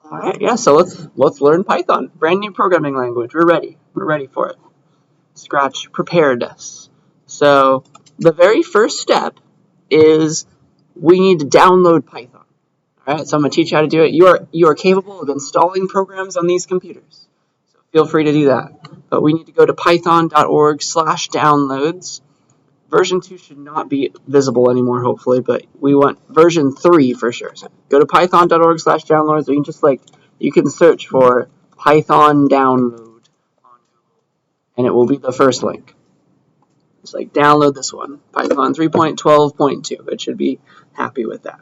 All right, yeah. So let's learn Python. Brand new programming language. We're ready. We're ready for it. Scratch prepared us. So the very first step is we need to download Python. All right. So I'm gonna teach you how to do it. You are capable of installing programs on these computers. So feel free to do that. But we need to go to python.org/downloads. Version 2 should not be visible anymore, hopefully, but we want version 3 for sure. So go to python.org/downloads, or you can search for Python download on Google, and it will be the first link. It's like download this one, Python 3.12.2. It should be happy with that.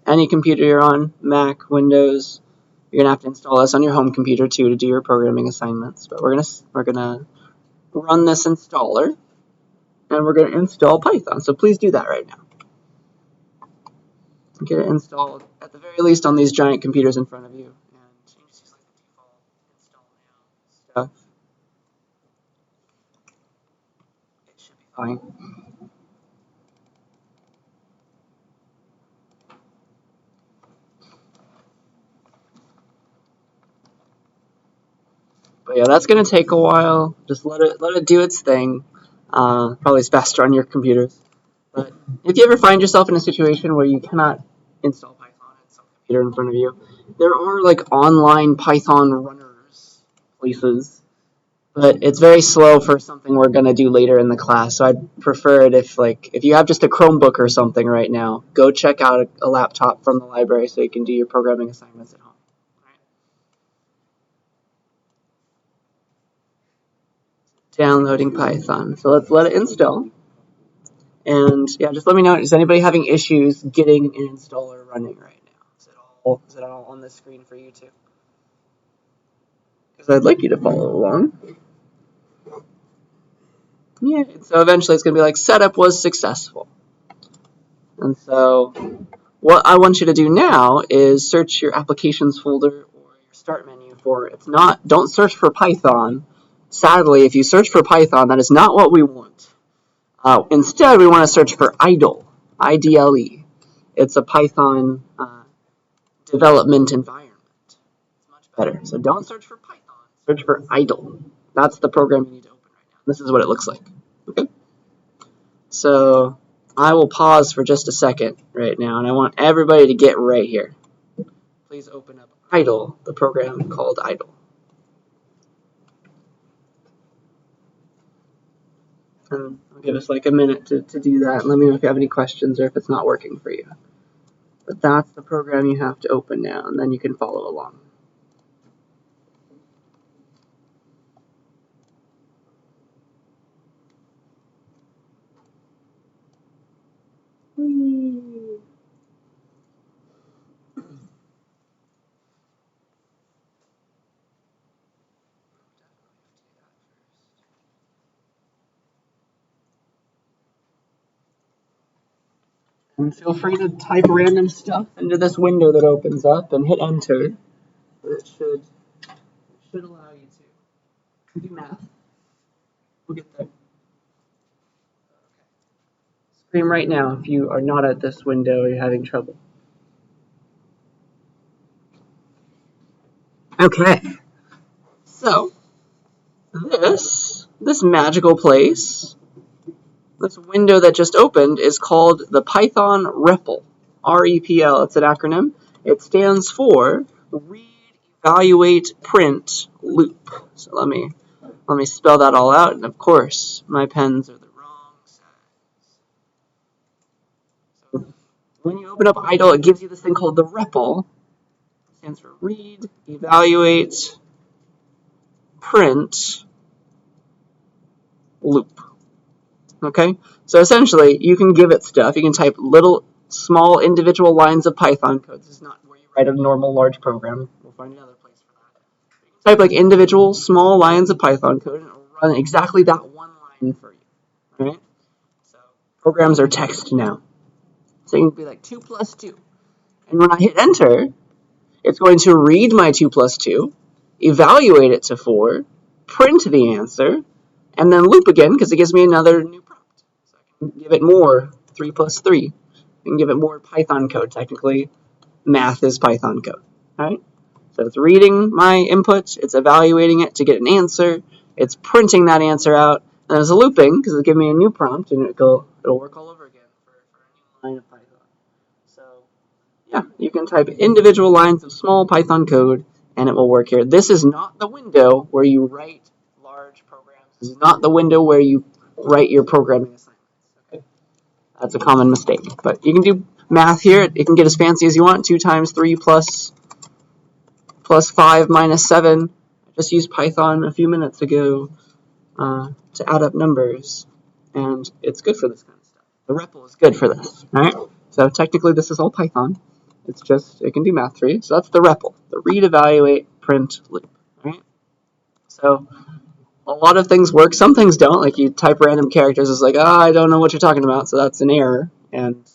Any computer you're on, Mac, Windows, you're gonna have to install this on your home computer too to do your programming assignments. But we're gonna run this installer. And we're going to install Python. So please do that right now. Get it installed at the very least on these giant computers in front of you. And you just use like the default install now stuff. It should be fine. But yeah, that's going to take a while. Just let it do its thing. Probably it's faster on your computers. But if you ever find yourself in a situation where you cannot install Python on some computer in front of you, there are like online Python runners places, but it's very slow for something we're going to do later in the class. So I'd prefer it if you have just a Chromebook or something right now, go check out a laptop from the library so you can do your programming assignments at home. Downloading Python. So let's let it install. And yeah, just let me know, is anybody having issues getting an installer running right now? Is it all on the screen for you too? Because I'd like you to follow along. Yeah, so eventually it's going to be like setup was successful. And so what I want you to do now is search your applications folder or your start menu for don't search for Python. Sadly, if you search for Python, that is not what we want. Instead, we want to search for IDLE, IDLE. It's a Python development environment. It's much better. So don't search for Python, search for IDLE. That's the program you need to open right now. This is what it looks like. Okay. So I will pause for just a second right now, and I want everybody to get right here. Please open up IDLE, the program called IDLE. And I'll give us like a minute to do that. Let me know if you have any questions or if it's not working for you. But that's the program you have to open now, and then you can follow along. And feel free to type random stuff into this window that opens up and hit enter. It should allow you to do math. We'll get there. Scream right now if you are not at this window or you're having trouble. Okay. So this magical place, this window that just opened, is called the Python REPL. REPL, it's an acronym. It stands for Read, Evaluate, Print, Loop. So let me spell that all out, and of course, my pens are the wrong size. So when you open up IDLE, it gives you this thing called the REPL. It stands for Read, Evaluate, Print, Loop. Okay, so essentially you can give it stuff. You can type little small individual lines of Python code. This is not where you write a normal large program. We'll find another place for that. You can type like individual small lines of Python code and it will run exactly that one line for you. All right, so programs are text now, so you can be like 2 plus 2, and when I hit enter, it's going to read my 2 plus 2, evaluate it to 4, print the answer, and then loop again because it gives me another new prompt. So I can give it more 3 plus 3. I can give it more Python code. Technically, math is Python code. All right. So it's reading my input, it's evaluating it to get an answer, it's printing that answer out, and it's looping because it'll give me a new prompt and it'll work all over again for a new line of Python. So yeah, you can type individual lines of small Python code and it will work here. This is not the window where you write large programs. This is not the window where you write your programming assignments. Okay? That's a common mistake. But you can do math here. It can get as fancy as you want. 2 times 3 plus 5 minus 7. I just used Python a few minutes ago to add up numbers. And it's good for this kind of stuff. The REPL is good for this. All right? So technically this is all Python. It's just, it can do math for you. So that's the REPL, the read, evaluate, print, loop. All right? So a lot of things work. Some things don't. Like you type random characters, it's like, I don't know what you're talking about. So that's an error. And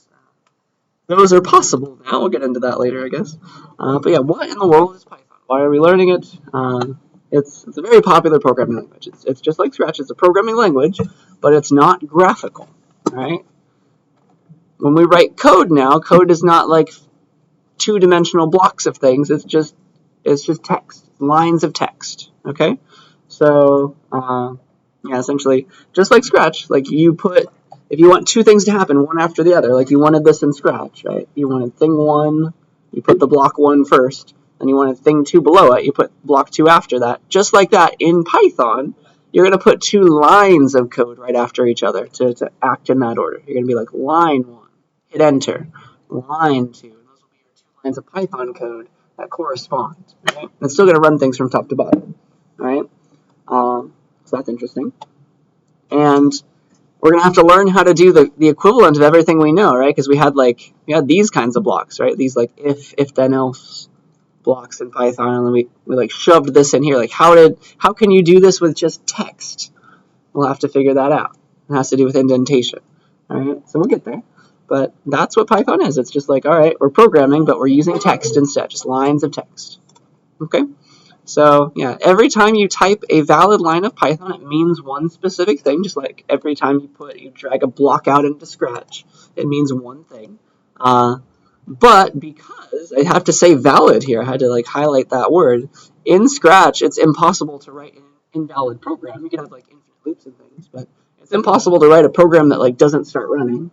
those are possible now. We'll get into that later, I guess. But yeah, what in the world is Python? Why are we learning it? It's a very popular programming language. It's just like Scratch. It's a programming language, but it's not graphical. All right? When we write code now, code is not like two-dimensional blocks of things. It's just text, lines of text. Okay, so yeah, essentially, just like Scratch, like if you want two things to happen, one after the other, like you wanted this in Scratch, right? You wanted thing 1, you put the block 1 first, and you wanted thing 2 below it, you put block 2 after that. Just like that, in Python, you're going to put 2 lines of code right after each other to act in that order. You're going to be like line 1, hit enter, line 2, and those will be your 2 lines of Python code that correspond. Right? It's still going to run things from top to bottom. Right? So that's interesting. And we're going to have to learn how to do the equivalent of everything we know, right? Because we had these kinds of blocks, right? These like if then else blocks in Python, and then we like shoved this in here. Like how can you do this with just text? We'll have to figure that out. It has to do with indentation. All right, so we'll get there. But that's what Python is. It's just like, all right, we're programming, but we're using text instead, just lines of text. Okay? So, yeah, every time you type a valid line of Python, it means one specific thing, just like every time you drag a block out into Scratch, it means one thing. But because I have to say valid here, I had to like highlight that word, in Scratch, it's impossible to write an invalid program. You can have like infinite loops and things, but it's impossible to write a program that like doesn't start running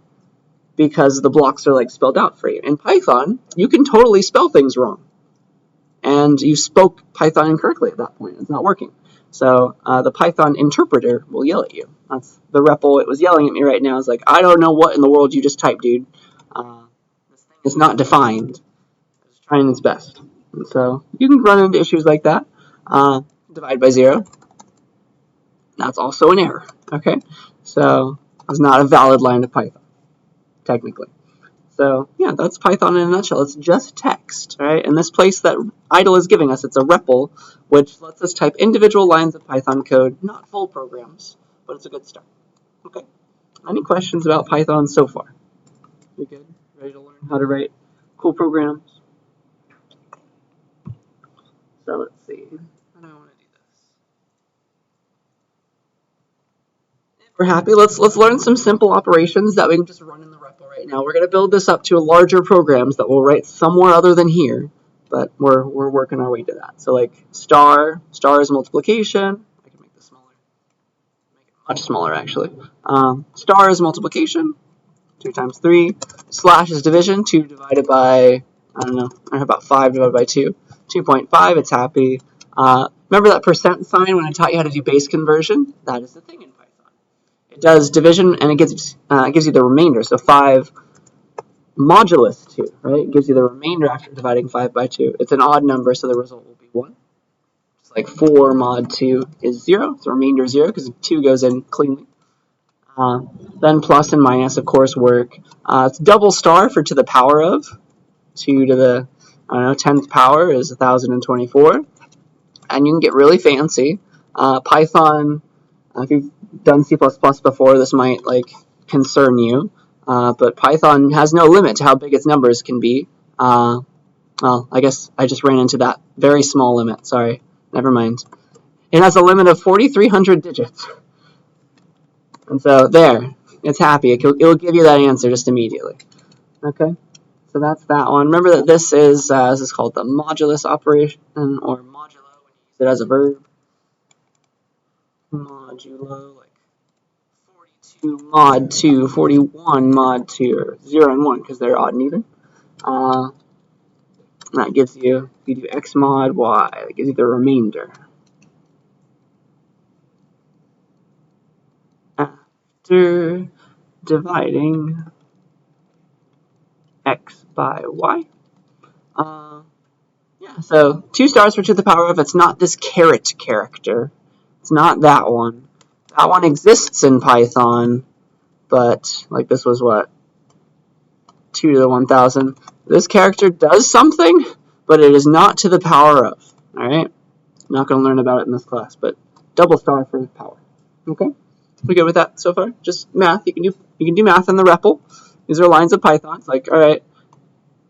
because the blocks are like spelled out for you. In Python, you can totally spell things wrong. And you spoke Python incorrectly at that point. It's not working. So the Python interpreter will yell at you. That's the REPL. It was yelling at me right now. It's like, I don't know what in the world you just typed, dude. This thing is not defined. It's trying its best. And so you can run into issues like that. Divide by 0. That's also an error. Okay? So it's not a valid line of Python, technically. So yeah, that's Python in a nutshell. It's just text, right? And this place that idle is giving us, it's a REPL, which lets us type individual lines of Python code, not full programs, but it's a good start. Okay. Any questions about Python so far? You good? Ready to learn how to write cool programs? So let's see. How do I want to do this? If we're happy, let's learn some simple operations that we can just run in the REPL right now. We're going to build this up to larger programs that we'll write somewhere other than here, but we're working our way to that. So like star is multiplication. I can make this smaller. Make it much smaller actually. Star is multiplication. 2 times 3. Slash is division. 2 divided by, I don't know, I have about 5 divided by 2. 2.5, it's happy. Remember that percent sign when I taught you how to do base conversion? That is the thing in Python. It does division, and it gives you the remainder. So 5 modulus 2, right? It gives you the remainder after dividing 5 by 2. It's an odd number, so the result will be 1. It's like 4 mod 2 is 0. So remainder 0 because 2 goes in cleanly. Then plus and minus, of course, work. It's double star for to the power of. 2 to the, 10th power is 1024. And you can get really fancy. Python, if you've done C++ before, this might concern you. But Python has no limit to how big its numbers can be. Well, I guess I just ran into that very small limit. Sorry, never mind. It has a limit of 4,300 digits. And so there, it's happy. It will give you that answer just immediately. Okay? So that's that one. Remember that this is called the modulus operation, or modulo when you use it as a verb. Modulo, like 42 mod 2, 41 mod 2, or 0 and 1 because they're odd and even. That gives you, if you do x mod y, that gives you the remainder. After dividing x by y. Yeah, so 2 stars for to the power of, it's not this caret character. It's not that one. That one exists in Python, but like this was what? 2 to the 1000. This character does something, but it is not to the power of. Alright? I'm not going to learn about it in this class, but double star for power. Okay? We good with that so far? Just math. You can do math in the REPL. These are lines of Python. It's like, alright, it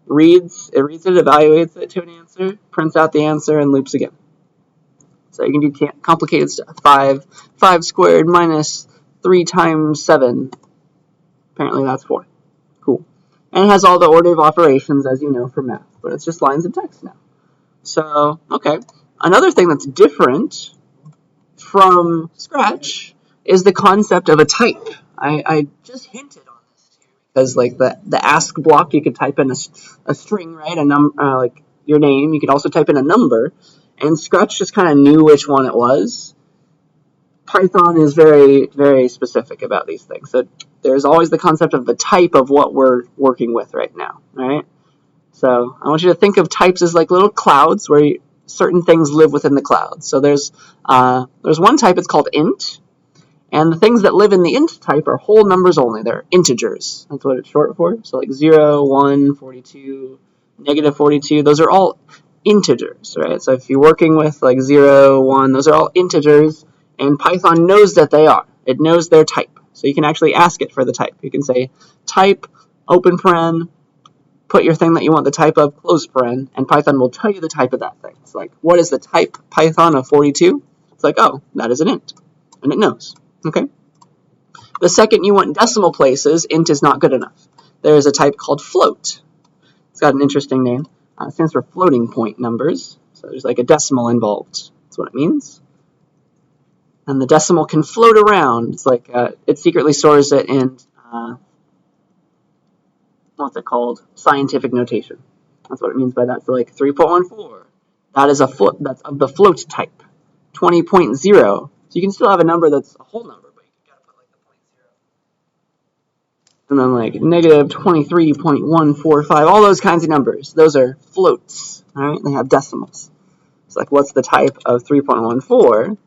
reads it, evaluates it to an answer, prints out the answer, and loops again. So you can do complicated stuff. 5 squared minus 3 times 7. Apparently that's 4. Cool. And it has all the order of operations, as you know, for math. But it's just lines of text now. So, okay. Another thing that's different from Scratch is the concept of a type. I just hinted on this too, because like the ask block, you could type in a string, right? A number, like your name. You could also type in a number, and Scratch just kind of knew which one it was. Python is very, very specific about these things. So there's always the concept of the type of what we're working with right now, right? So I want you to think of types as like little clouds where certain things live within the clouds. So there's one type, it's called int, and the things that live in the int type are whole numbers only. They're integers. That's what it's short for. So like 0, 1, 42, negative 42, those are all integers, right? So if you're working with like 0, 1, those are all integers, and Python knows that they are. It knows their type. So you can actually ask it for the type. You can say type, open paren, put your thing that you want the type of, close paren, and Python will tell you the type of that thing. It's like, what is the type Python of 42? It's like, oh, that is an int, and it knows. Okay. The second you want decimal places, int is not good enough. There is a type called float. It's got an interesting name. It stands for floating point numbers. So there's like a decimal involved. That's what it means. And the decimal can float around. It's like it secretly stores it in what's it called? Scientific notation. That's what it means by that. So like 3.14. That is that's of the float type. 20.0. So you can still have a number that's a whole number, but you gotta put like the 0. And then like negative 23.145. All those kinds of numbers. Those are floats. Alright? They have decimals. It's like, what's the type of 3.14?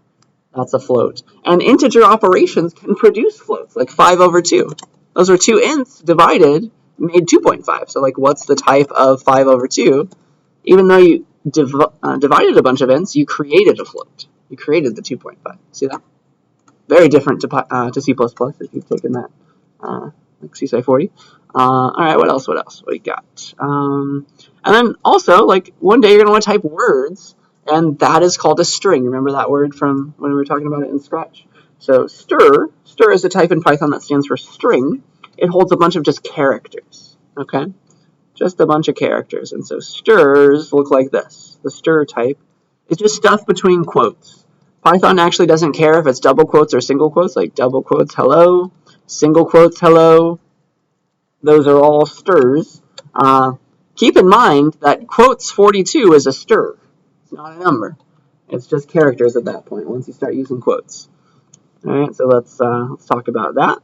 That's a float. And integer operations can produce floats, like 5 over 2. Those are 2 ints divided, made 2.5. So like, what's the type of 5 over 2? Even though you divided a bunch of ints, you created a float. You created the 2.5. See that? Very different to C++ if you've taken that, like CSCI 40. All right, what else? What do you got? And then also, like, one day you're going to want to type words, and that is called a string. Remember that word from when we were talking about it in Scratch? So stir is a type in Python that stands for string. It holds a bunch of just characters, okay? Just a bunch of characters. And so stirs look like this. The stir type is just stuff between quotes. Python actually doesn't care if it's double quotes or single quotes, like double quotes, hello, single quotes, hello. Those are all stirs. Keep in mind that quotes 42 is a stir. It's not a number. It's just characters at that point once you start using quotes. All right, so let's talk about that.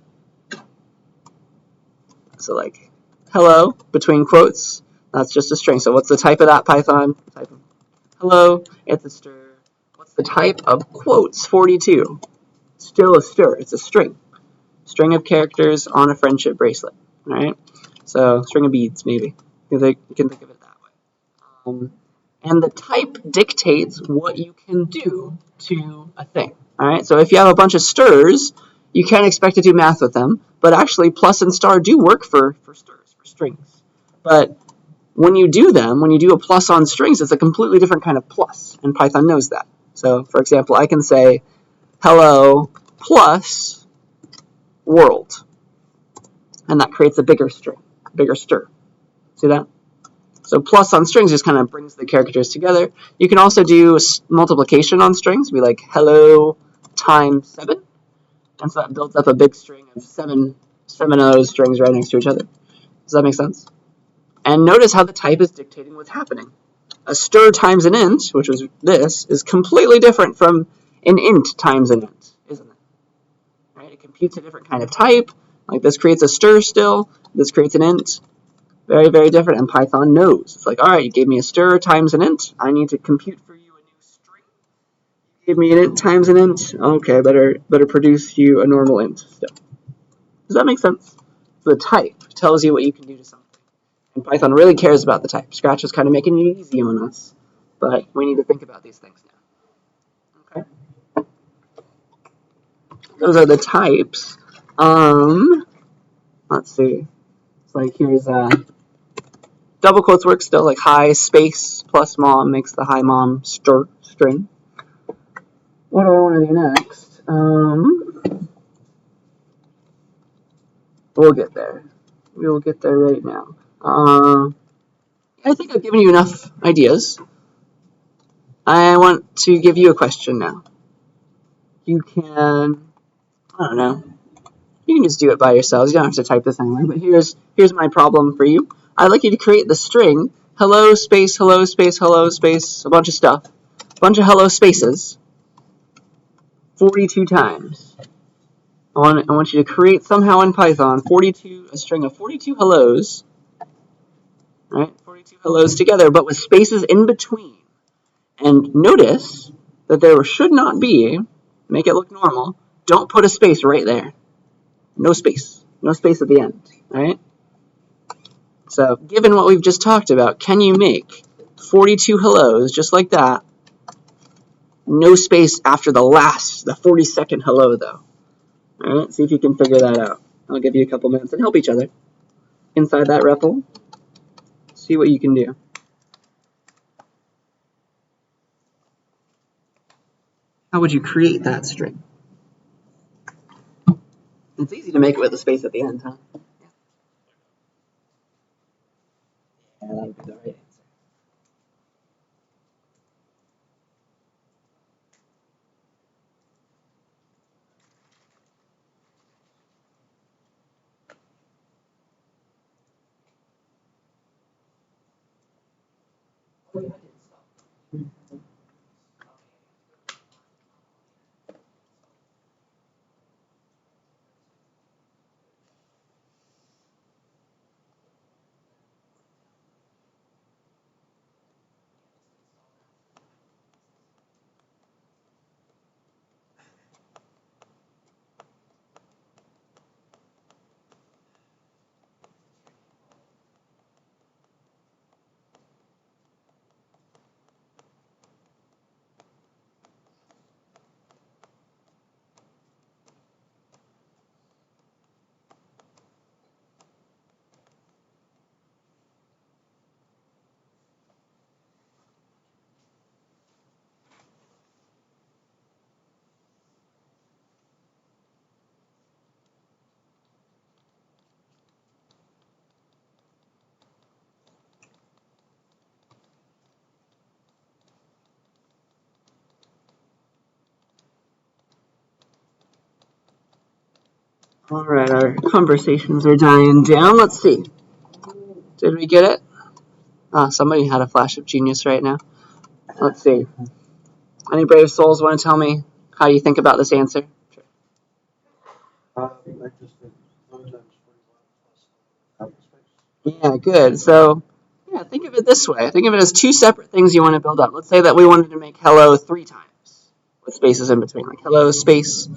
So like, hello, between quotes, that's just a string. So what's the type of that Python? Type of hello, it's a stir. What's the type of quotes 42? Still a stir. It's a string. String of characters on a friendship bracelet. All right, so string of beads maybe. You can think of it that way. And the type dictates what you can do to a thing. All right, so if you have a bunch of stirs, you can't expect to do math with them, but actually plus and star do work for stirs, for strings. But when you do them, when you do a plus on strings, it's a completely different kind of plus, and Python knows that. So, for example, I can say hello plus world, and that creates a bigger string, bigger stir. See that? So plus on strings just kind of brings the characters together. You can also do multiplication on strings, be like hello times 7. And so that builds up a big string of seven of those strings right next to each other. Does that make sense? And notice how the type is dictating what's happening. A stir times an int, which was this, is completely different from an int times an int, isn't it? Right? It computes a different kind of type. Like this creates a stir still. This creates an int. Very, very different. And Python knows. It's like, all right, you gave me a stir times an int. I need to compute for you a new string. You gave me an int times an int. Okay, better produce you a normal int still. Does that make sense? So the type tells you what you can do to something. And Python really cares about the type. Scratch is kind of making it easy on us. But we need to think about these things now. Okay. Those are the types. Let's see. It's like here's double quotes work still, like hi space plus mom makes the hi mom string. What do I want to do next? We'll get there. We will get there right now. I think I've given you enough ideas. I want to give you a question now. You can, I don't know, you can just do it by yourselves. You don't have to type this anyway, but here's my problem for you. I'd like you to create the string hello space, hello space, hello space, a bunch of stuff, a bunch of hello spaces, 42 times. I want you to create somehow in Python a string of 42 hellos, right? 42 hellos together, but with spaces in between. And notice that there should not be, make it look normal, don't put a space right there. No space at the end, right? So given what we've just talked about, can you make 42 hellos just like that? No space after the 42nd hello though. All right, see if you can figure that out. I'll give you a couple minutes and help each other inside that REPL. See what you can do. How would you create that string? It's easy to make it with a space at the end, huh? Yeah, that would be the right answer. All right, our conversations are dying down. Let's see. Did we get it? Somebody had a flash of genius right now. Let's see. Any brave souls want to tell me how you think about this answer? Yeah, good. So, yeah, think of it this way. Think of it as two separate things you want to build up. Let's say that we wanted to make hello 3 times with spaces in between, like hello space,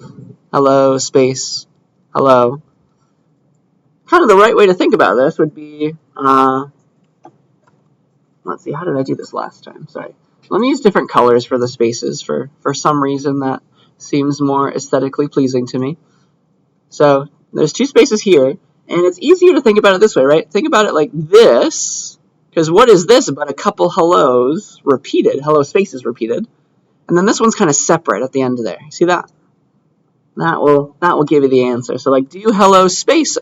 hello space, hello. Kind of the right way to think about this would be, let's see, how did I do this last time? Sorry. Let me use different colors for the spaces for some reason that seems more aesthetically pleasing to me. So there's 2 spaces here, and it's easier to think about it this way, right? Think about it like this, because what is this but a couple hellos repeated, hello spaces repeated, and then this one's kind of separate at the end of there. See that? That will give you the answer. So like do hello space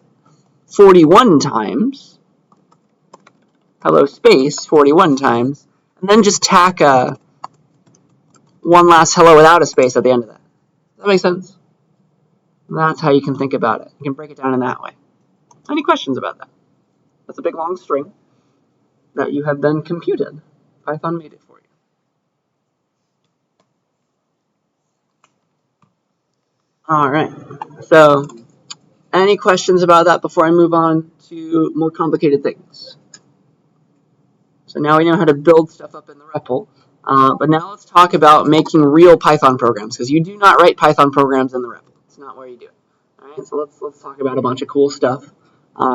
41 times, hello space 41 times, and then just tack one last hello without a space at the end of that. Does that make sense? That's how you can think about it. You can break it down in that way. Any questions about that? That's a big long string that you have then computed. Python made it for you. All right. So, any questions about that before I move on to more complicated things? So now we know how to build stuff up in the REPL. But now let's talk about making real Python programs, because you do not write Python programs in the REPL. It's not where you do it. All right. So let's talk about a bunch of cool stuff,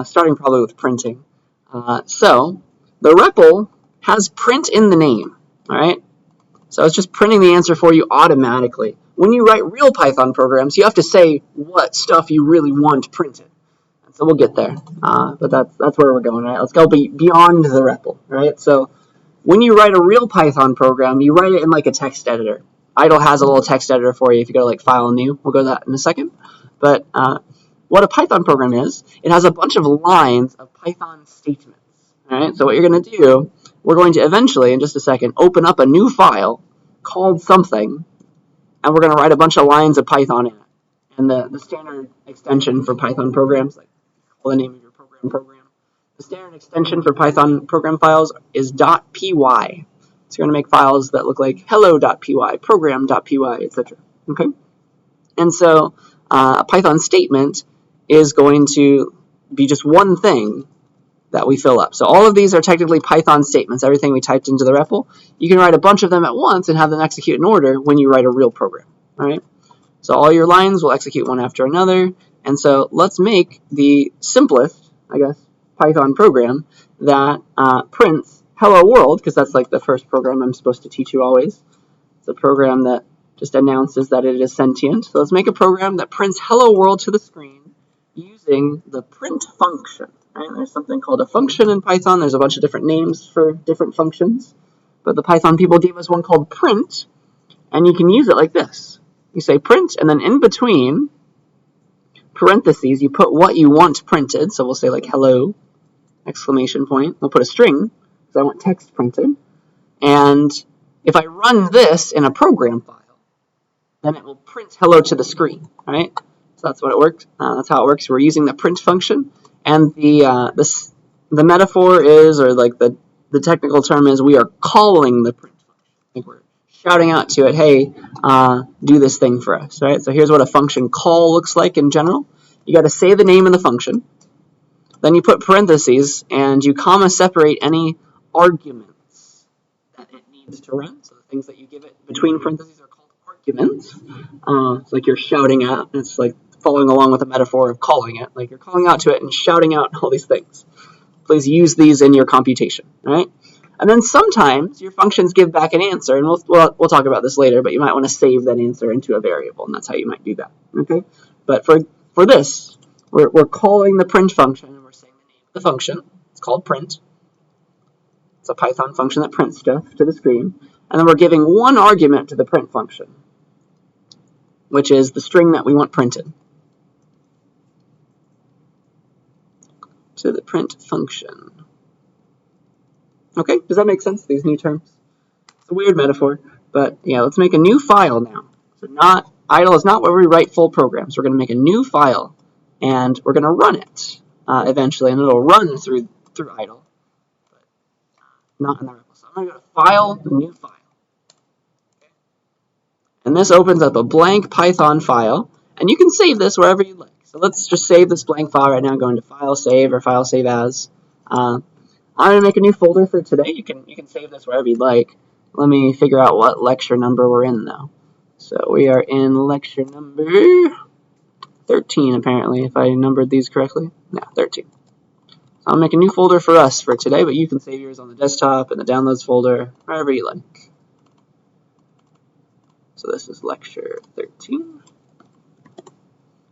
starting probably with printing. So the REPL has print in the name. All right. So it's just printing the answer for you automatically. When you write real Python programs, you have to say what stuff you really want printed. So we'll get there, but that's where we're going. Right? Let's go beyond the REPL. Right. So when you write a real Python program, you write it in like a text editor. Idle has a little text editor for you if you go to like File, New. We'll go to that in a second. But what a Python program is, it has a bunch of lines of Python statements. All right. So what you're going to do, we're going to eventually, in just a second, open up a new file called something, and we're going to write a bunch of lines of Python in it. And the standard extension for Python programs, like call the name of your program. The standard extension for Python program files is .py. So you're going to make files that look like hello.py, program.py, etc. Okay? And so a Python statement is going to be just one thing that we fill up. So all of these are technically Python statements, everything we typed into the REPL. You can write a bunch of them at once and have them execute in order when you write a real program. All right? So all your lines will execute one after another. And so let's make the simplest, I guess, Python program that prints hello world, because that's like the first program I'm supposed to teach you always. It's a program that just announces that it is sentient. So let's make a program that prints hello world to the screen using the print function. Right? There's something called a function in Python. There's a bunch of different names for different functions. But the Python people gave us one called print, and you can use it like this. You say print, and then in between parentheses, you put what you want printed. So we'll say like hello, exclamation point. We'll put a string, because I want text printed. And if I run this in a program file, then it will print hello to the screen, right? So that's what it works. That's how it works. We're using the print function. And the metaphor is, or like the technical term is, we are calling the print function. Like we're shouting out to it, hey, do this thing for us, right? So here's what a function call looks like in general. You got to say the name of the function. Then you put parentheses, and you comma separate any arguments that it needs to run. So the things that you give it between parentheses are called arguments. It's like you're shouting out. It's like following along with the metaphor of calling it. Like you're calling out to it and shouting out all these things. Please use these in your computation, right? And then sometimes your functions give back an answer, and we'll talk about this later, but you might want to save that answer into a variable, and that's how you might do that, okay? But for this, we're calling the print function, and we're saying the name of the function. It's called print. It's a Python function that prints stuff to the screen. And then we're giving one argument to the print function, which is the string that we want printed. To the print function. Okay, does that make sense, these new terms? It's a weird metaphor, but yeah, let's make a new file now. So idle is not where we write full programs. We're going to make a new file, and we're going to run it eventually, and it'll run through idle, but not in the REPL. So I'm going to go to File, New File. Okay. And this opens up a blank Python file, and you can save this wherever you like. So let's just save this blank file right now, going to File, Save, or File, Save As. I'm going to make a new folder for today. You can save this wherever you'd like. Let me figure out what lecture number we're in, though. So we are in lecture number 13, apparently, if I numbered these correctly. Yeah, 13. So I'll make a new folder for us for today, but you can save yours on the desktop, in the downloads folder, wherever you like. So this is lecture 13.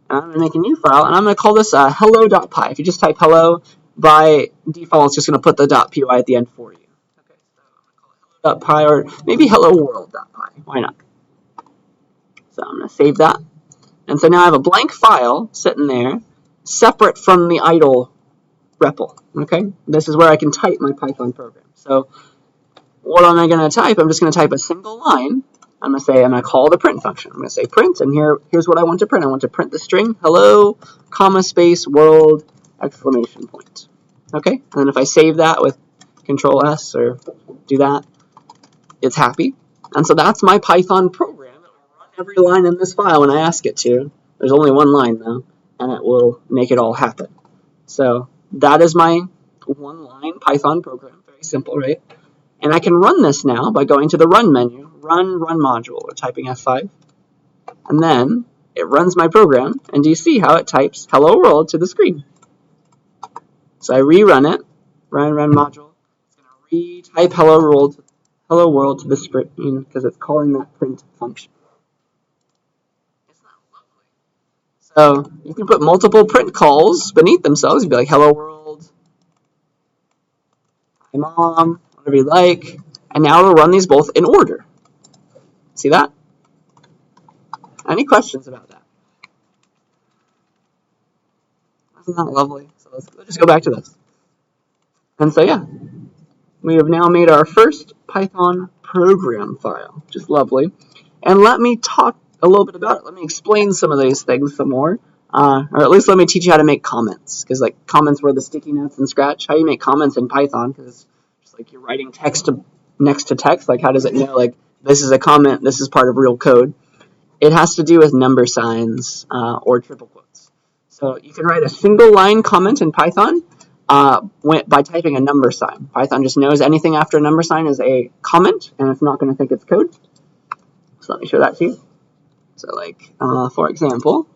And I'm going to make a new file, and I'm going to call this hello.py. If you just type hello, by default, it's just going to put the .py at the end for you. Okay, so I'm going to call it hello.py, or maybe hello world.py. Why not? So I'm going to save that. And so now I have a blank file sitting there, separate from the idle REPL. Okay, this is where I can type my Python program. So what am I going to type? I'm just going to type a single line. I'm going to call the print function. I'm going to say print, and here's what I want to print. I want to print the string hello, comma, space, world, exclamation point. Okay, and then if I save that with Control S or do that, it's happy. And so that's my Python program. It will run every line in this file when I ask it to. There's only one line though, and it will make it all happen. So that is my one-line Python program. Very simple, right? And I can run this now by going to the Run menu, Run Module, or typing F5. And then it runs my program, and do you see how it types Hello World to the screen? So I rerun it, Run Module. It's going to retype Hello World to the screen because it's calling that print function. Isn't that lovely? So you can put multiple print calls beneath themselves. You'd be like, Hello World, Hi Mom, whatever you like. And now it'll run these both in order. See that? Any questions about that? Isn't that lovely? So let's just go back to this. And so yeah, we have now made our first Python program file. Just lovely. And let me talk a little bit about it. Let me explain some of these things some more. Or at least let me teach you how to make comments. Because like comments were the sticky notes in Scratch. How you make comments in Python, because it's just like you're writing text next to text. Like how does it know like this is a comment, this is part of real code? It has to do with number signs or triple quotes. So you can write a single line comment in Python by typing a number sign. Python just knows anything after a number sign is a comment, and it's not going to think it's code. So let me show that to you. So like, for example,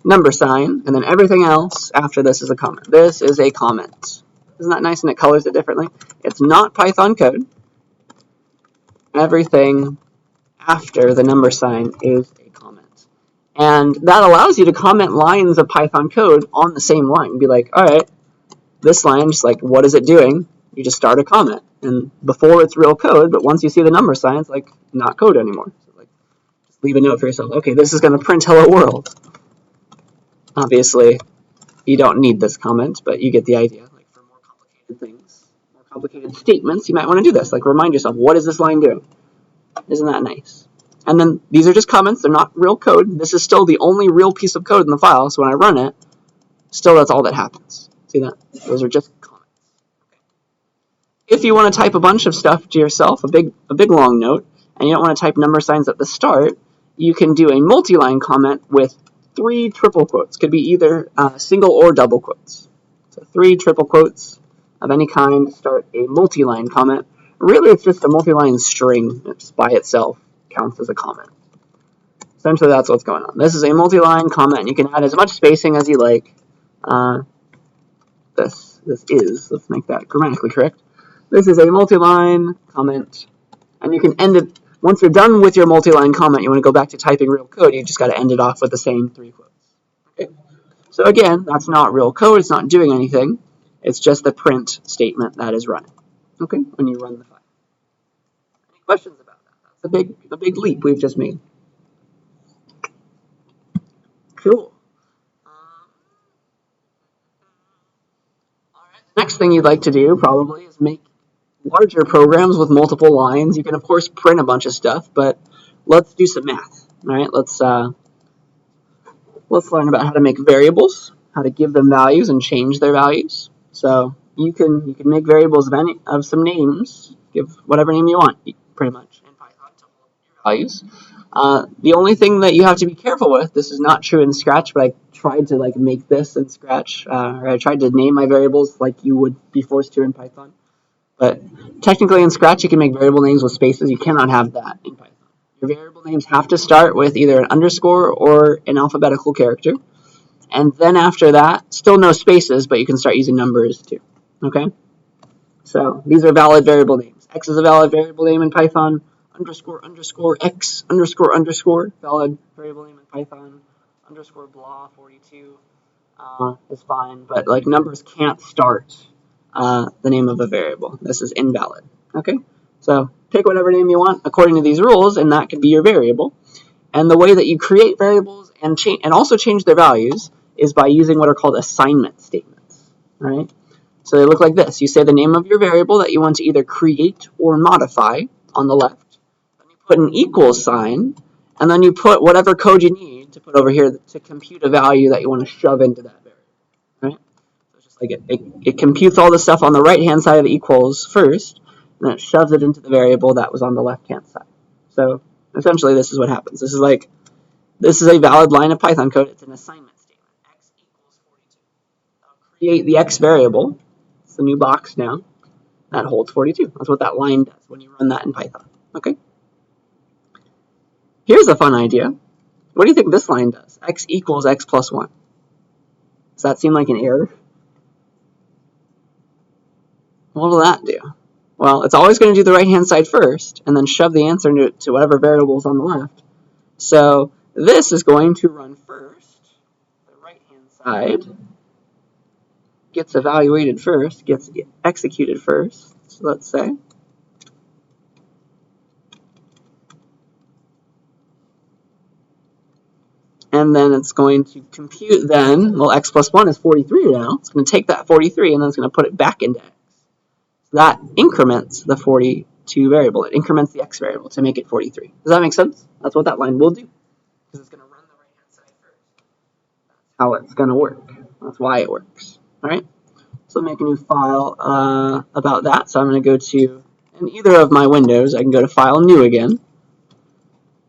number sign, and then everything else after this is a comment. This is a comment. Isn't that nice? And it colors it differently. It's not Python code. Everything after the number sign is a comment. And that allows you to comment lines of Python code on the same line. Be like, all right, this line, just like, what is it doing? You just start a comment. And before it's real code, but once you see the number sign, it's like not code anymore. So like, just leave a note for yourself. Okay, this is going to print hello world. Obviously, you don't need this comment, but you get the idea. Like for more complicated things, more complicated statements, you might want to do this. Like remind yourself, what is this line doing? Isn't that nice? And then these are just comments. They're not real code. This is still the only real piece of code in the file. So when I run it, still that's all that happens. See that? Those are just comments. Okay. If you want to type a bunch of stuff to yourself, a big long note, and you don't want to type number signs at the start, you can do a multi-line comment with 3 triple quotes. Could be either single or double quotes. So 3 triple quotes of any kind start a multi-line comment. Really, it's just a multi-line string. It's by itself counts as a comment. Essentially, that's what's going on. This is a multi-line comment. You can add as much spacing as you like. Let's make that grammatically correct. This is a multi-line comment, and you can end it. Once you're done with your multi-line comment, you want to go back to typing real code. You just got to end it off with the same 3 quotes. Okay. So again, that's not real code. It's not doing anything. It's just the print statement that is running. Okay, when you run the file. Any questions about that? That's a big leap we've just made. Cool. All right. Next thing you'd like to do probably is make larger programs with multiple lines. You can of course print a bunch of stuff, but let's do some math. All right, let's learn about how to make variables, how to give them values and change their values. So you can make variables of some names. Give whatever name you want, pretty much, in Python to hold your values. The only thing that you have to be careful with, this is not true in Scratch, but I tried to like make this in Scratch, or I tried to name my variables like you would be forced to in Python. But technically in Scratch, you can make variable names with spaces. You cannot have that in Python. Your variable names have to start with either an underscore or an alphabetical character. And then after that, still no spaces, but you can start using numbers too. Okay? So these are valid variable names. X is a valid variable name in Python. Underscore, X, underscore, valid variable name in Python. Underscore blah 42 is fine, but like numbers can't start the name of a variable. This is invalid. Okay? So pick whatever name you want according to these rules, and that could be your variable. And the way that you create variables and also change their values is by using what are called assignment statements. All right. So they look like this. You say the name of your variable that you want to either create or modify on the left. Then you put an equals sign, and then you put whatever code you need to put over here to compute a value that you want to shove into that variable. Right? So it's just like it computes all the stuff on the right-hand side of the equals first, and then it shoves it into the variable that was on the left-hand side. So essentially, this is what happens. This is a valid line of Python code. It's an assignment statement. X equals 42. I'll create the X variable. It's the new box now. That holds 42. That's what that line does when you run that in Python. Okay. Here's a fun idea. What do you think this line does? X equals X plus 1. Does that seem like an error? What will that do? Well, it's always going to do the right-hand side first, and then shove the answer to whatever variable is on the left. So this is going to run first. The right-hand side gets evaluated first, gets executed first. So let's say. And then it's going to compute then, well, X plus 1 is 43 now. It's going to take that 43 and then it's going to put it back into X. So that increments the 42 variable. It increments the X variable to make it 43. Does that make sense? That's what that line will do. Because it's going to run the right-hand side first. That's how it's going to work. That's why it works. All right? So make a new file about that. So I'm going to go to, in either of my windows, I can go to File, New again.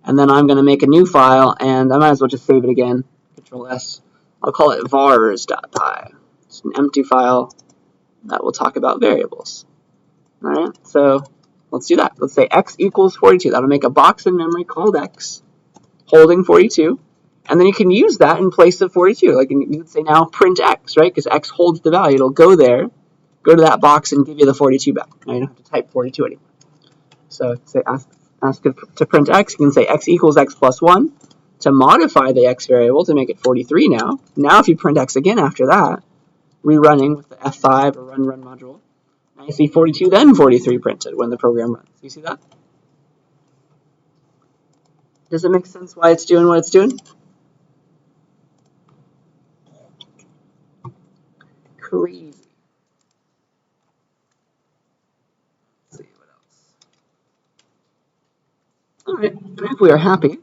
And then I'm going to make a new file, and I might as well just save it again. Control S. I'll call it vars.py. It's an empty file that will talk about variables. All right, so let's do that. Let's say x equals 42. That'll make a box in memory called x, holding 42. And then you can use that in place of 42. Like you could say now print x, right? Because x holds the value. It'll go there, go to that box, and give you the 42 back. Now you don't have to type 42 anymore. So say ask it to print x, you can say x equals x plus 1 to modify the x variable to make it 43 now. Now if you print x again after that, rerunning with the F5 or run module, now you see 42 then 43 printed when the program runs. You see that? Does it make sense why it's doing what it's doing? Crazy. Let's see what else. All right, if we are happy,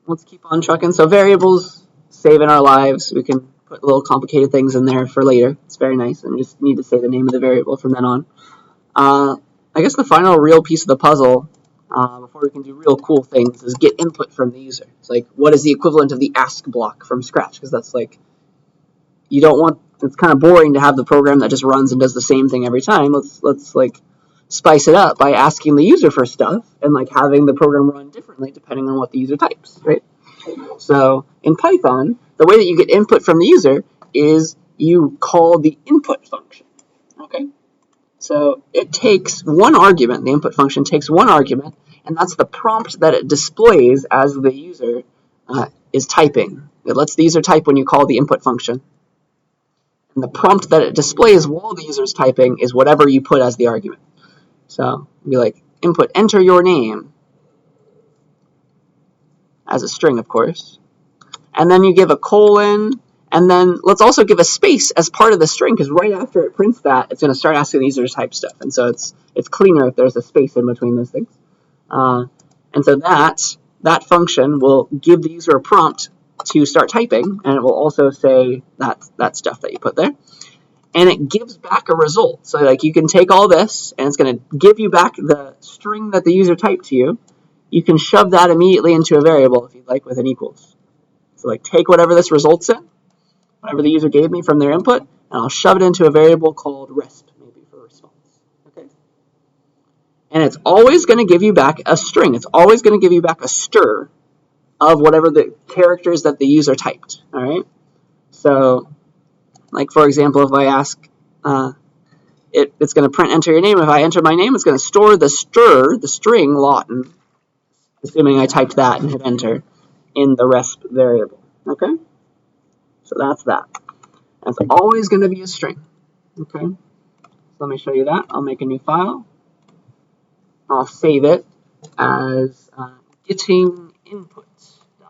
let's keep on trucking. So variables save in our lives. We can put little complicated things in there for later. It's very nice, and you just need to say the name of the variable from then on. I guess the final real piece of the puzzle, before we can do real cool things, is get input from the user. It's like, what is the equivalent of the ask block from scratch? Because that's like, you don't want, it's kind of boring to have the program that just runs and does the same thing every time. Let's like spice it up by asking the user for stuff and like having the program run differently depending on what the user types, right? So in Python, the way that you get input from the user is you call the input function, okay? So it takes one argument, the input function takes one argument, and that's the prompt that it displays as the user is typing. It lets the user type when you call the input function. And the prompt that it displays while the user is typing is whatever you put as the argument. So it'd be like, input, enter your name, as a string, of course. And then you give a colon, and then let's also give a space as part of the string, because right after it prints that, it's going to start asking the user to type stuff. And so it's cleaner if there's a space in between those things. And so that function will give the user a prompt to start typing, and it will also say that stuff that you put there. And it gives back a result. So like you can take all this, and it's going to give you back the string that the user typed to you. You can shove that immediately into a variable if you'd like with an equals. So like take whatever this results in, whatever the user gave me from their input, and I'll shove it into a variable called resp, maybe for response. Okay. And it's always going to give you back a string. It's always going to give you back a stir of whatever the characters that the user typed. All right. So, like for example, if I ask, it's going to print enter your name. If I enter my name, it's going to store the string Lawton, assuming I typed that and hit enter, in the resp variable. Okay. So that's that. That's always going to be a string. Okay. So let me show you that. I'll make a new file. I'll save it as getting input.py.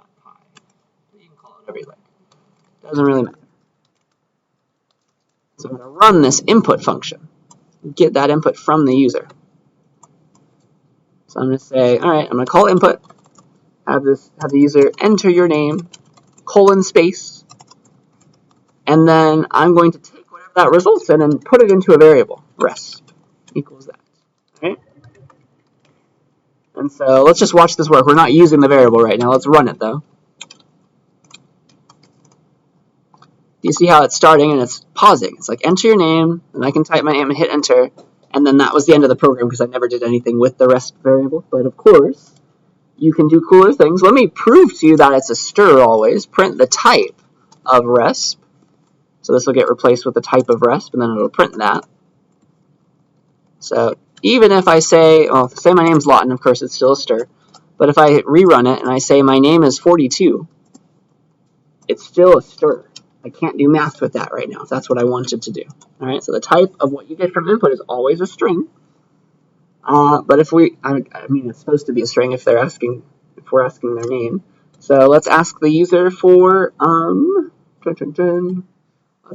You can call it whatever you like. Doesn't really matter. So I'm going to run this input function, get that input from the user. So I'm going to say, all right, I'm going to call input, have the user enter your name, :space, and then I'm going to take whatever that results in and put it into a variable, resp equals that. Right? And so let's just watch this work. We're not using the variable right now. Let's run it though. You see how it's starting and it's pausing. It's like enter your name, and I can type my name and hit enter, and then that was the end of the program because I never did anything with the resp variable. But of course, you can do cooler things. Let me prove to you that it's a str always. Print the type of resp. So this will get replaced with the type of resp, and then it'll print that. So even if I say, well, say my name's Lawton, of course it's still a str. But if I rerun it and I say my name is 42, it's still a str. I can't do math with that right now if that's what I wanted to do. All right, so the type of what you get from input is always a string. But if I mean, it's supposed to be a string if we're asking their name. So let's ask the user for let's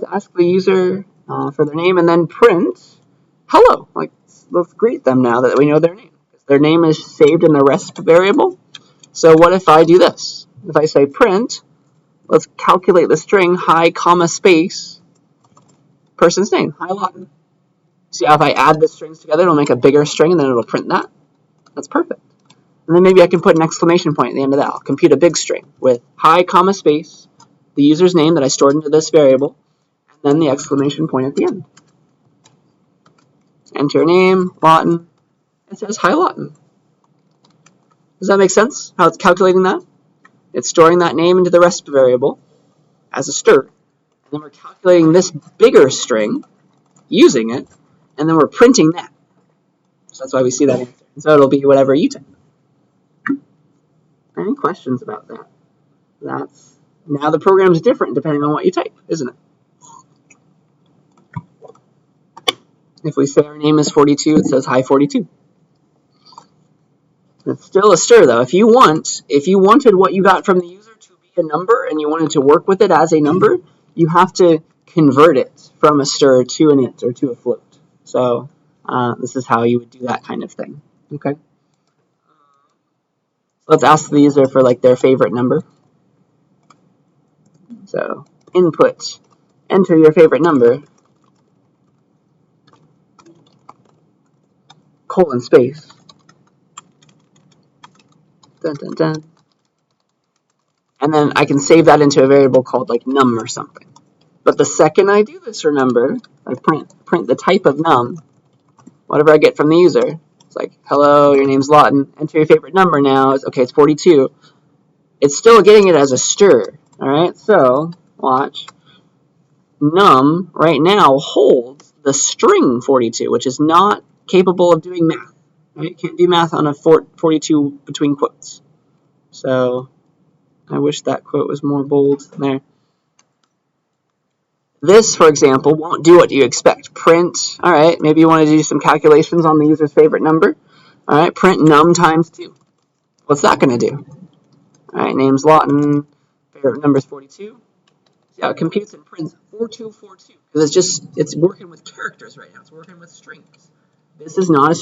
ask the user for their name and then print hello. Like, let's greet them now that we know their name. Their name is saved in the resp variable. So what if I do this? If I say print, let's calculate the string hi, space, person's name, hi Lawton. See how if I add the strings together, it'll make a bigger string and then it'll print that? That's perfect. And then maybe I can put an exclamation point at the end of that. I'll compute a big string with hi, space, the user's name that I stored into this variable, and then the exclamation point at the end. Enter name, Lawton. It says hi, Lawton. Does that make sense? How it's calculating that? It's storing that name into the resp variable as a str, and then we're calculating this bigger string using it, and then we're printing that. So that's why we see that answer. And so it'll be whatever you type. Any questions about that? Now the program's different depending on what you type, isn't it? If we say our name is 42, it says hi 42. It's still a str though. If you wanted what you got from the user to be a number and you wanted to work with it as a number, you have to convert it from a str to an int or to a float. So this is how you would do that kind of thing. Okay. Let's ask the user for like their favorite number. So input, enter your favorite number, :space. Dun, dun, dun. And then I can save that into a variable called like num or something. But the second I do this, remember, I print the type of num, whatever I get from the user. It's like, hello, your name's Lawton. Enter your favorite number now. Okay, it's 42. It's still getting it as a str. All right, so watch. Num right now holds the string 42, which is not capable of doing math. Right? Can't do math on a 42 between quotes. So I wish that quote was more bold there. This, for example, won't do what you expect. Print, all right, maybe you want to do some calculations on the user's favorite number. All right, print num times 2. What's that going to do? All right, name's Lawton, favorite number is 42. See how it computes and prints 4242 because it's working with characters right now. It's working with strings. This is not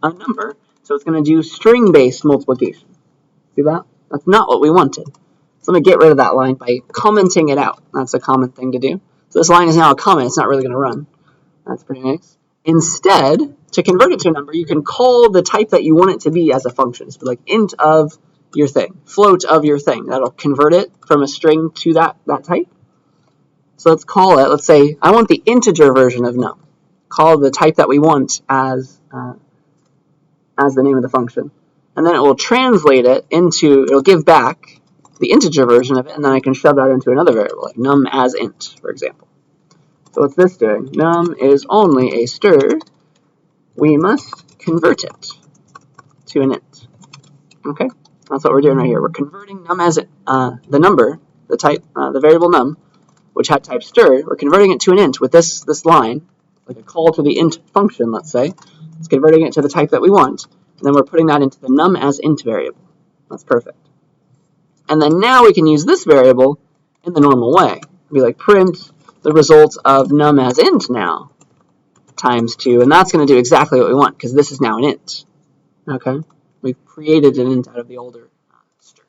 a number, so it's going to do string-based multiplication. See that? That's not what we wanted. So I'm going to get rid of that line by commenting it out. That's a common thing to do. So this line is now a comment. It's not really going to run. That's pretty nice. Instead, to convert it to a number, you can call the type that you want it to be as a function. So like int of your thing, float of your thing. That'll convert it from a string to that type. So let's call it, let's say, I want the integer version of num. Call the type that we want as the name of the function. And then it will translate it into, it'll give back the integer version of it, and then I can shove that into another variable, like num as int, for example. So what's this doing? Num is only a str. We must convert it to an int. Okay? That's what we're doing right here. We're converting num as the number, the type, the variable num, which had type str. We're converting it to an int with this line, like a call to the int function, let's say. It's converting it to the type that we want, and then we're putting that into the num as int variable. That's perfect. And then now we can use this variable in the normal way. It'd be like print the result of num as int now times 2, and that's going to do exactly what we want because this is now an int. Okay, we've created an int out of the older string.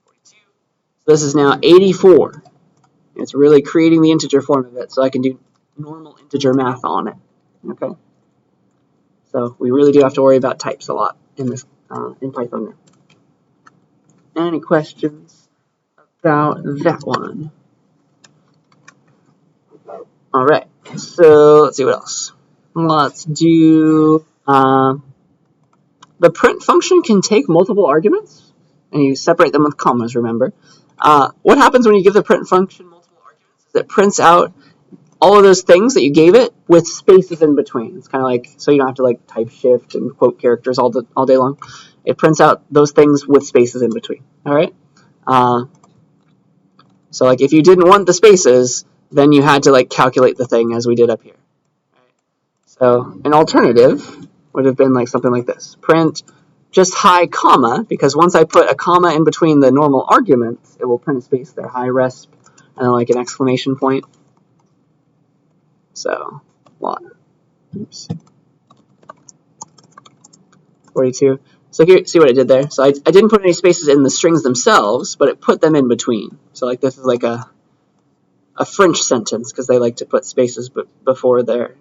42. So this is now 84. It's really creating the integer form of it, so I can do normal integer math on it. Okay, so we really do have to worry about types a lot in this in Python now. Any questions about that one? All right, so let's see what else. Let's do the print function can take multiple arguments, and you separate them with commas, remember. What happens when you give the print function multiple arguments is it prints out all of those things that you gave it with spaces in between. It's kind of like, so you don't have to like type shift and quote characters all day long. It prints out those things with spaces in between, all right? So like if you didn't want the spaces, then you had to like calculate the thing as we did up here. So an alternative would have been like something like this. Print just high comma, because once I put a comma in between the normal arguments, it will print a space there, high resp, and then like an exclamation point. So, oops. 42. So here, see what I did there? So I didn't put any spaces in the strings themselves, but it put them in between. So like this is like a French sentence, because they like to put spaces before their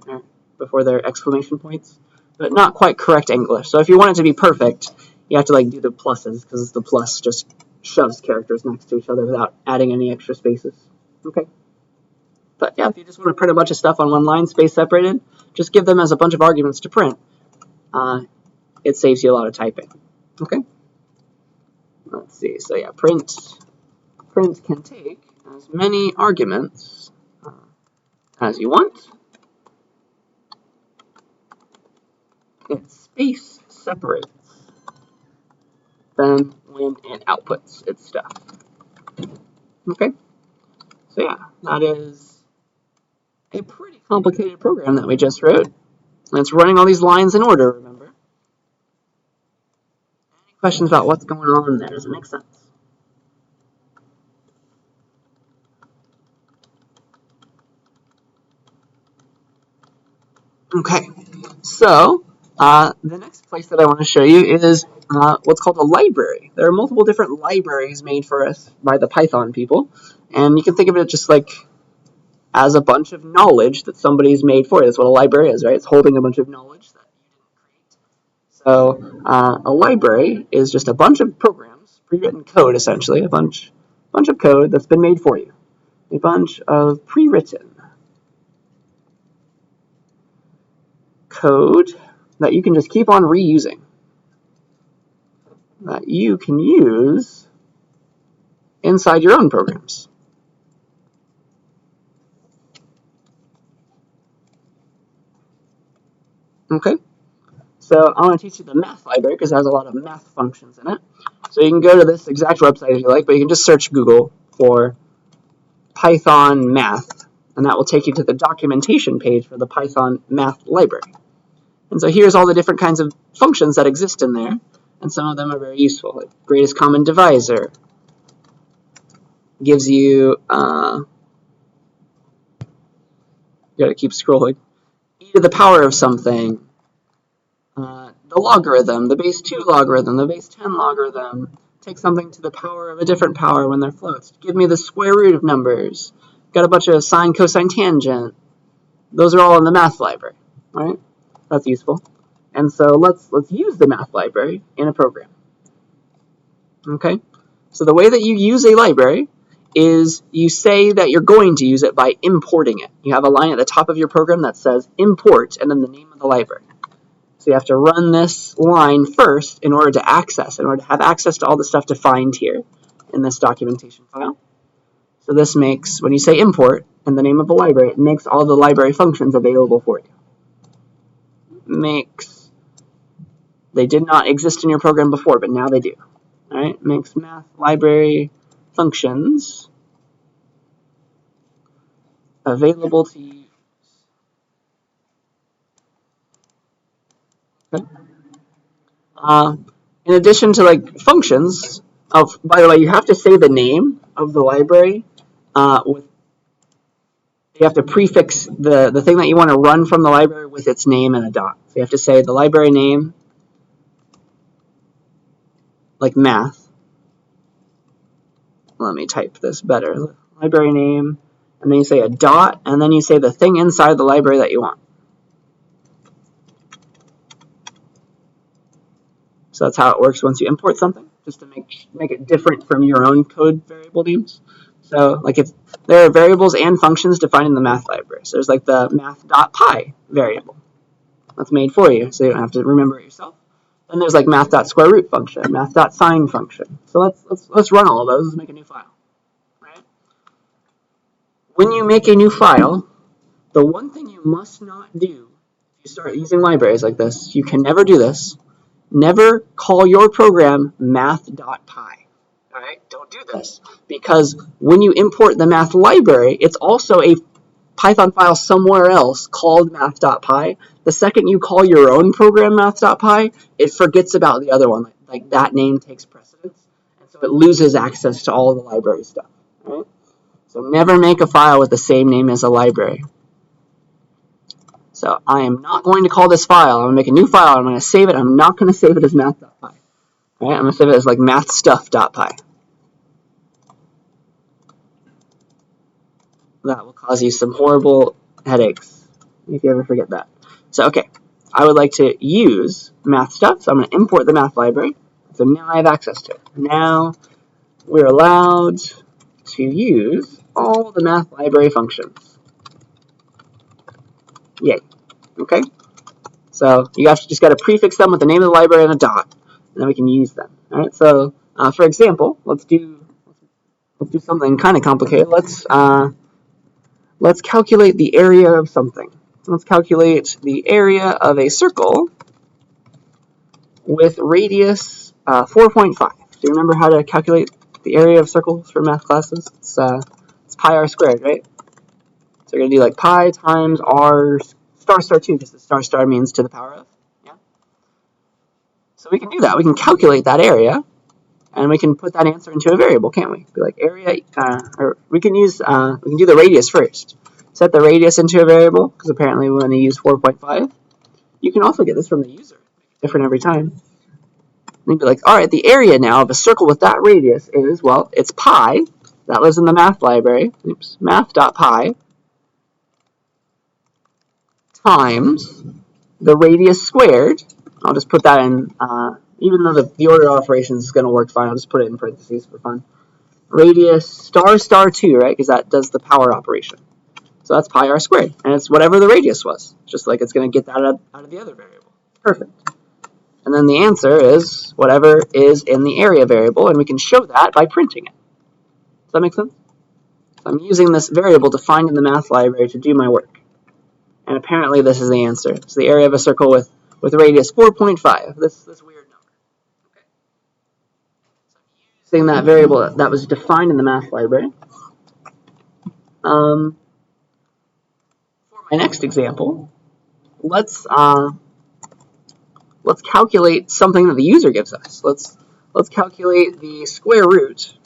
exclamation points, but not quite correct English. So if you want it to be perfect, you have to like do the pluses, because the plus just shoves characters next to each other without adding any extra spaces. Okay. But yeah, if you just want to print a bunch of stuff on one line, space separated, just give them as a bunch of arguments to print. It saves you a lot of typing. Okay. Let's see. So yeah, print can take as many arguments as you want. It space separates them when it outputs its stuff. Okay. So yeah, that is a pretty complicated program that we just wrote. And it's running all these lines in order, remember? Any questions about what's going on there? Does it make sense? Okay, so the next place that I want to show you is what's called a library. There are multiple different libraries made for us by the Python people, and you can think of it just like as a bunch of knowledge that somebody's made for you. That's what a library is, right? It's holding a bunch of knowledge that you didn't create. So a library is just a bunch of programs, pre-written code essentially, a bunch of code that's been made for you. A bunch of pre-written code that you can just keep on reusing, that you can use inside your own programs. Okay, so I want to teach you the math library because it has a lot of math functions in it. So you can go to this exact website if you like, but you can just search Google for Python math, and that will take you to the documentation page for the Python math library. And so here's all the different kinds of functions that exist in there, and some of them are very useful. Like greatest common divisor gives you, you gotta keep scrolling, e to the power of something, the logarithm, the base 2 logarithm, the base 10 logarithm, take something to the power of a different power when they're floats. Give me the square root of numbers. Got a bunch of sine, cosine, tangent. Those are all in the math library, right? That's useful. And so let's use the math library in a program. Okay? So the way that you use a library is you say that you're going to use it by importing it. You have a line at the top of your program that says import and then the name of the library. So you have to run this line first in order to have access to all the stuff defined here in this documentation file. So this makes, when you say import and the name of the library, it makes all the library functions available for you. They did not exist in your program before, but now they do. All right, makes math library functions available to use. Okay. In addition to like functions, by the way, you have to say the name of the library with You have to prefix the thing that you want to run from the library with its name and a dot. So you have to say the library name, like math. Let me type this better. Library name, and then you say a dot, and then you say the thing inside the library that you want. So that's how it works once you import something, just to make it different from your own code variable names. So like if there are variables and functions defined in the math library. So there's like the math.py variable that's made for you, so you don't have to remember it yourself. Then there's like math.square root function, math.sine function. So let's run all of those. Let's make a new file. Right? When you make a new file, the one thing you must not do if you start using libraries like this, you can never do this. Never call your program math.py. All right, don't do this, because when you import the math library, it's also a Python file somewhere else called math.py. The second you call your own program math.py, it forgets about the other one. Like that name takes precedence, and so it loses access to all the library stuff. Right? So never make a file with the same name as a library. So I am not going to call this file. I'm going to make a new file. I'm going to save it. I'm not going to save it as math.py. Right? I'm going to save it as like mathstuff.py. That will cause you some horrible headaches if you ever forget that. So, okay, I would like to use math stuff, so I'm going to import the math library. So now I have access to it. Now we're allowed to use all the math library functions. Yay. Okay? So you just got to prefix them with the name of the library and a dot, and then we can use them. All right. So for example, let's do something kind of complicated. Let's calculate the area of something. Let's calculate the area of a circle with radius 4.5. Do you remember how to calculate the area of circles for math classes? It's pi r squared, right? So we're going to do like pi times r star 2, because the star means to the power of. Yeah. So we can do that. We can calculate that area, and we can put that answer into a variable, can't we? Be like area, or we can do the radius first. Set the radius into a variable, because apparently we want to use 4.5. You can also get this from the user. Different every time. And you'd be like, all right, the area now of a circle with that radius is, well, it's pi. That lives in the math library. Oops, math.py times the radius squared. I'll just put that in, even though the order of operations is going to work fine, I'll just put it in parentheses for fun. Radius star 2, right? Because that does the power operation. So that's pi r squared. And it's whatever the radius was. Just like it's going to get that out of the other variable. Perfect. And then the answer is whatever is in the area variable, and we can show that by printing it. Does that make sense? So I'm using this variable defined in the math library to do my work. And apparently this is the answer. It's the area of a circle with radius 4.5, this weird number. Okay. So I'm using that variable that was defined in the math library. For my next example, let's calculate something that the user gives us. Let's calculate the square root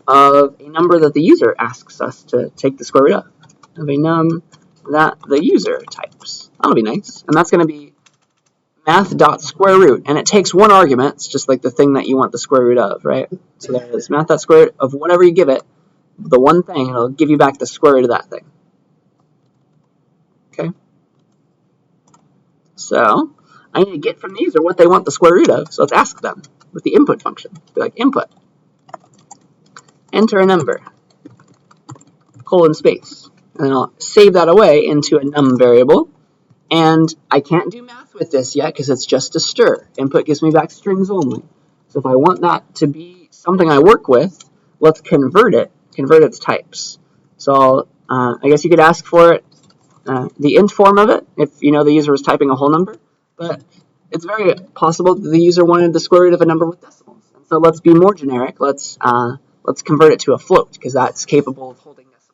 of a number that the user asks us to take the square root of a num that the user types. That'll be nice. And that's going to be math.square root. And it takes one argument. It's just like the thing that you want the square root of, right? So there it is, math.square root of whatever you give it, the one thing, it'll give you back the square root of that thing. Okay? So I need to get from the user what they want the square root of. So let's ask them with the input function. Be like input. Enter a number. Colon space. And then I'll save that away into a num variable. And I can't do math with this yet because it's just a str. Input gives me back strings only. So if I want that to be something I work with, let's convert its types. So I guess you could ask for it, the int form of it, if you know the user was typing a whole number. But it's very possible that the user wanted the square root of a number with decimals. And so let's be more generic. Let's convert it to a float, because that's capable of holding decimals.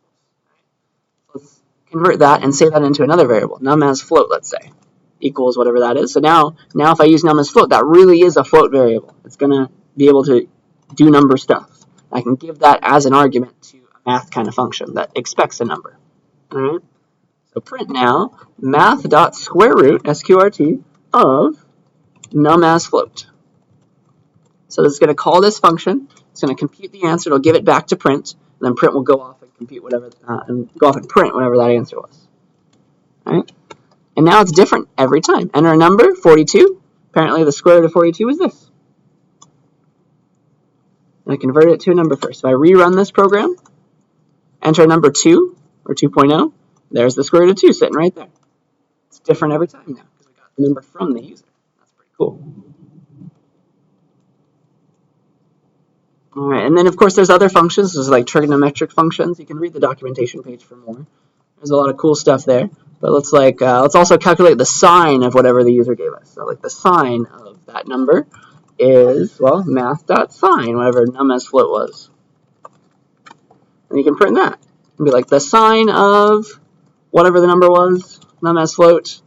Let's convert that and save that into another variable. Num as float, let's say, equals whatever that is. So now if I use num as float, that really is a float variable. It's going to be able to do number stuff. I can give that as an argument to a math kind of function that expects a number. All right. So print now math.square root, SQRT, of num as float. So this is going to call this function. It's going to compute the answer. It'll give it back to print, and then print will go off and compute whatever, and go off and print whatever that answer was. All right. And now it's different every time. Enter a number, 42. Apparently the square root of 42 is this. And I convert it to a number first. So I rerun this program, enter a number 2, or 2.0. There's the square root of 2 sitting right there. It's different every time now because we got the number from the user. That's pretty cool. All right, and then of course there's other functions. There's like trigonometric functions. You can read the documentation page for more. There's a lot of cool stuff there. But let's also calculate the sign of whatever the user gave us. So like the sign of that number is, well, math.sign, whatever num as float was. And you can print that. And be like the sign of whatever the number was, num as float.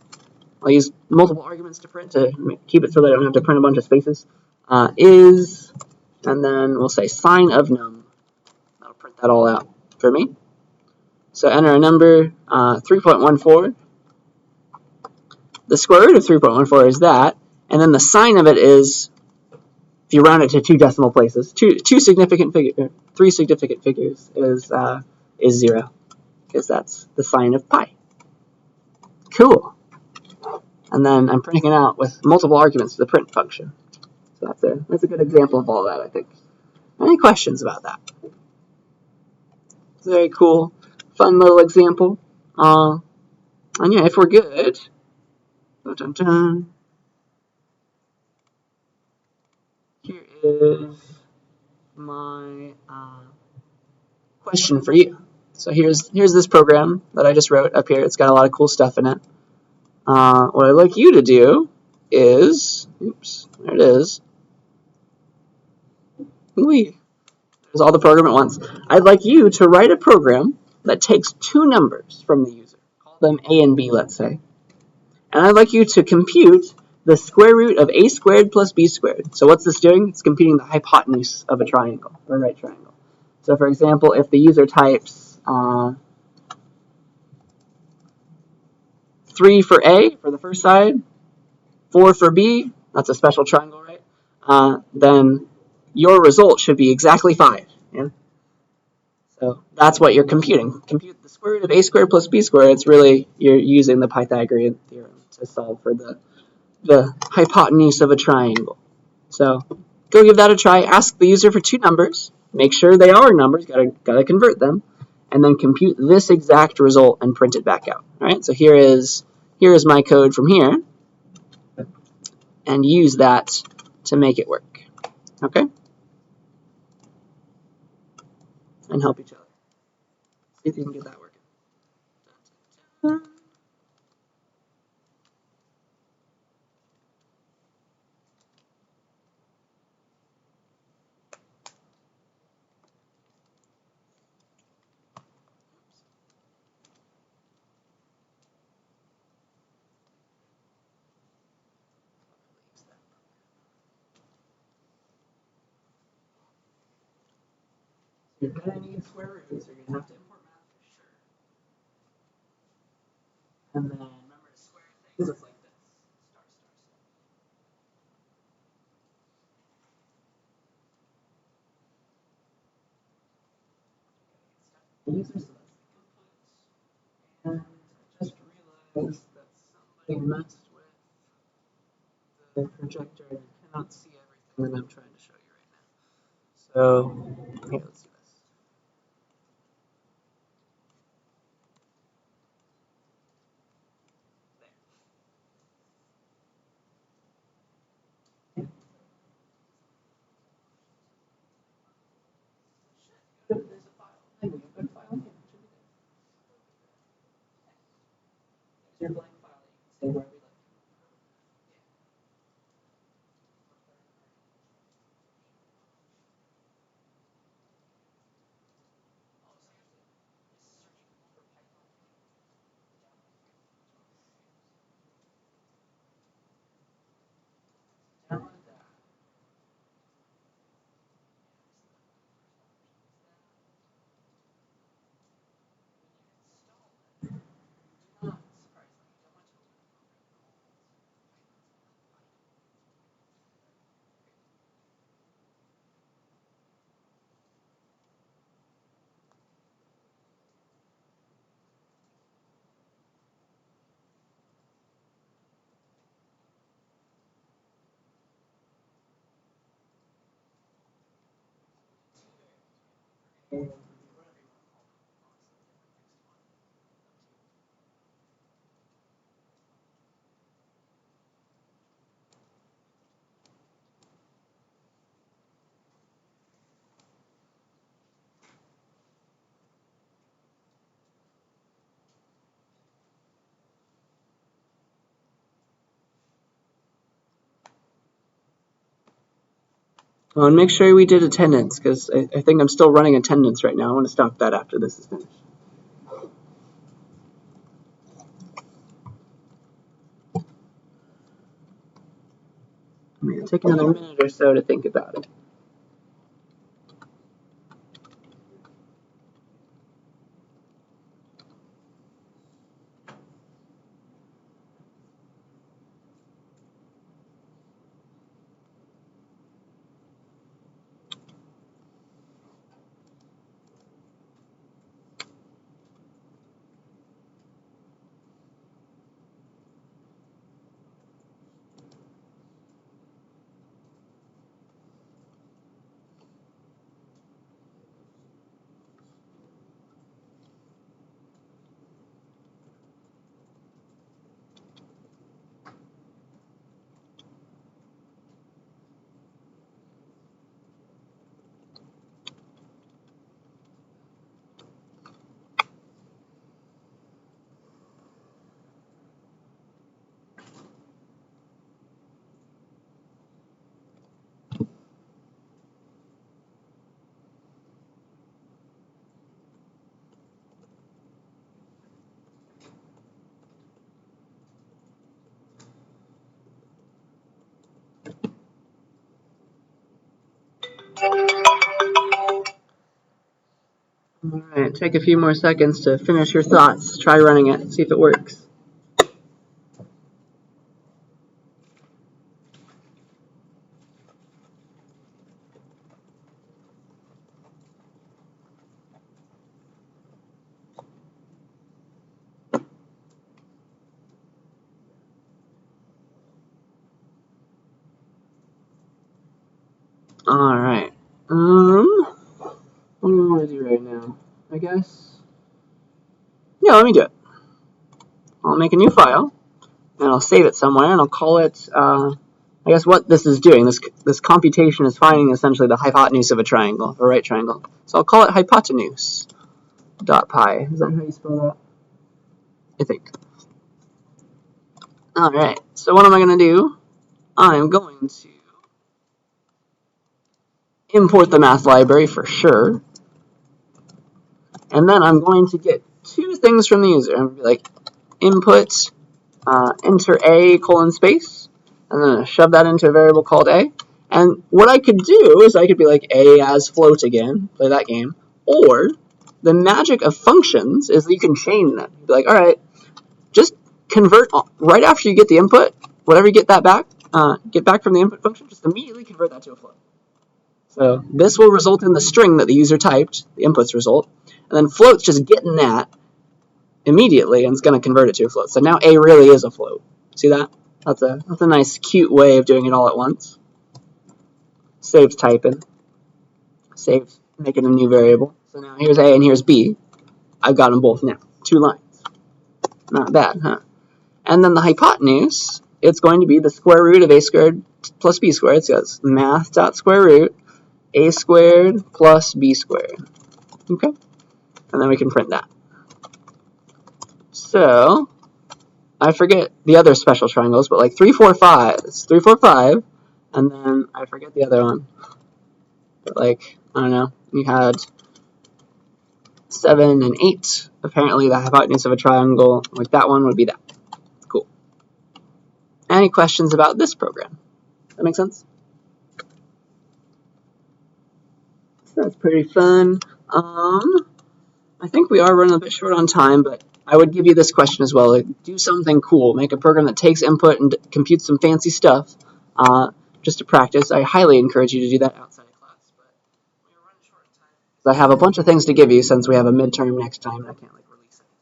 I'll use multiple arguments to print to keep it so that I don't have to print a bunch of spaces. Is, and then we'll say sign of num. That'll print that all out for me. So enter a number, 3.14. The square root of 3.14 is that, and then the sign of it is, if you round it to 2 decimal places, three significant figures is 0, because that's the sign of pi. Cool. And then I'm printing it out with multiple arguments to the print function. So that's a good example of all that, I think. Any questions about that? It's a very cool, fun little example. And yeah, if we're good, dun, dun, dun. Here is my question for you. So here's this program that I just wrote up here. It's got a lot of cool stuff in it. What I'd like you to do is, oops, there it is. There's all the program at once. I'd like you to write a program that takes 2 numbers from the user. Call them A and B, let's say. And I'd like you to compute the square root of a squared plus b squared. So what's this doing? It's computing the hypotenuse of a triangle, or a right triangle. So for example, if the user types 3 for A for the first side, 4 for B, that's a special triangle, right? Then your result should be exactly 5. Yeah? So that's what you're computing. Compute the square root of a squared plus b squared. It's really, you're using the Pythagorean theorem to solve for the hypotenuse of a triangle. So go give that a try. Ask the user for 2 numbers. Make sure they are numbers. Gotta convert them, and then compute this exact result and print it back out. All right. So here is my code from here, and use that to make it work. Okay. And help each other. See if you can get that working. You're going to need square roots, so you're going to have to import math for sure. And then remember to square things, it's like this. Star, star, star. User selects the inputs, and I just realized that somebody messed with the projector and you cannot see everything that I'm trying to show you right now. So, here, let's do this. There's a file. Hey, we put a file in here. There's your blank file that you can save wherever you like. And make sure we did attendance, because I think I'm still running attendance right now. I want to stop that after this is finished. I'm going to take another minute or so to think about it. Alright, take a few more seconds to finish your thoughts. Try running it, see if it works. Alright. What do I want to do right now? I guess. Yeah, let me do it. I'll make a new file, and I'll save it somewhere, and I'll call it, I guess what this is doing, this computation is finding essentially the hypotenuse of a triangle, a right triangle. So I'll call it hypotenuse.py. Is that how you spell that? I think. Alright, so what am I going to do? I'm going to import the math library for sure. And then I'm going to get two things from the user. I'm going to be like, input, enter a colon space, and then shove that into a variable called a. And what I could do is I could be like a as float again, play that game. Or the magic of functions is that you can chain them. Be like, all right, just convert right after you get the input, whatever you get that back, get back from the input function, just immediately convert that to a float. So this will result in the string that the user typed, the inputs result, and then float's just getting that immediately and it's going to convert it to a float. So now a really is a float. See that? That's a nice, cute way of doing it all at once. Saves typing. Saves making a new variable. So now here's a and here's b. I've got them both now. 2 lines. Not bad, huh? And then the hypotenuse, it's going to be the square root of a squared plus b squared. So it's math.square root a squared plus b squared. Okay? And then we can print that. So, I forget the other special triangles, but like 3, 4, 5. It's 3, 4, 5. And then I forget the other one. But like, I don't know. You had 7 and 8. Apparently the hypotenuse of a triangle, like that one, would be that. Cool. Any questions about this program? That make sense? So that's pretty fun. I think we are running a bit short on time, but I would give you this question as well. Like, do something cool. Make a program that takes input and computes some fancy stuff just to practice. I highly encourage you to do that outside of class. But we're running short on time. I have a bunch of things to give you since we have a midterm next time, and I can't release anything.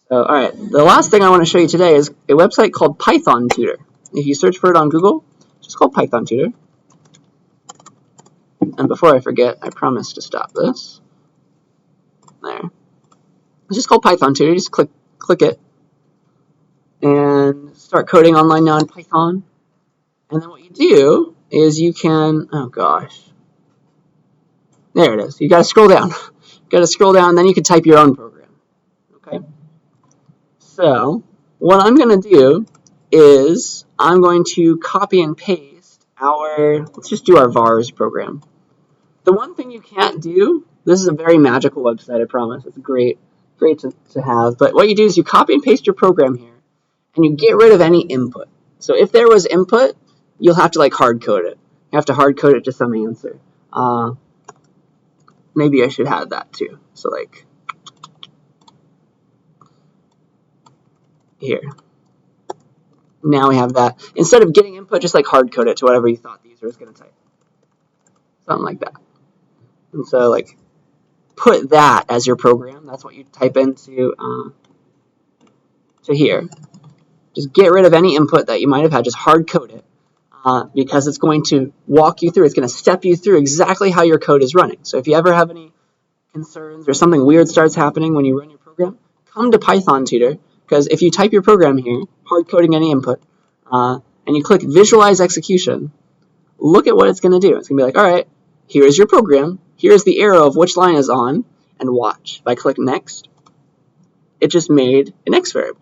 So, all right. The last thing I want to show you today is a website called Python Tutor. If you search for it on Google, it's just called Python Tutor. And before I forget, I promise to stop this. There. It's just called Python Tutor. You just click it and start coding online now in Python. And then what you do is you can, oh gosh, there it is. You got to scroll down. Then you can type your own program. Okay. So what I'm going to do is I'm going to copy and paste let's just do our vars program. The one thing you can't do, this is a very magical website, I promise. It's great to have. But what you do is you copy and paste your program here, and you get rid of any input. So if there was input, you'll have to hard code it. You have to hard code it to some answer. Maybe I should have that too. So here. Now we have that. Instead of getting input, just hard code it to whatever you thought the user was going to type. Something like that. And so put that as your program. That's what you type into to here. Just get rid of any input that you might have had. Just hard code it because it's going to walk you through. It's going to step you through exactly how your code is running. So if you ever have any concerns or something weird starts happening when you run your program, come to Python Tutor, because if you type your program here, hard coding any input, and you click Visualize Execution, look at what it's going to do. It's going to be like, all right, here's your program. Here's the arrow of which line is on, and watch. If I click Next, it just made an X variable,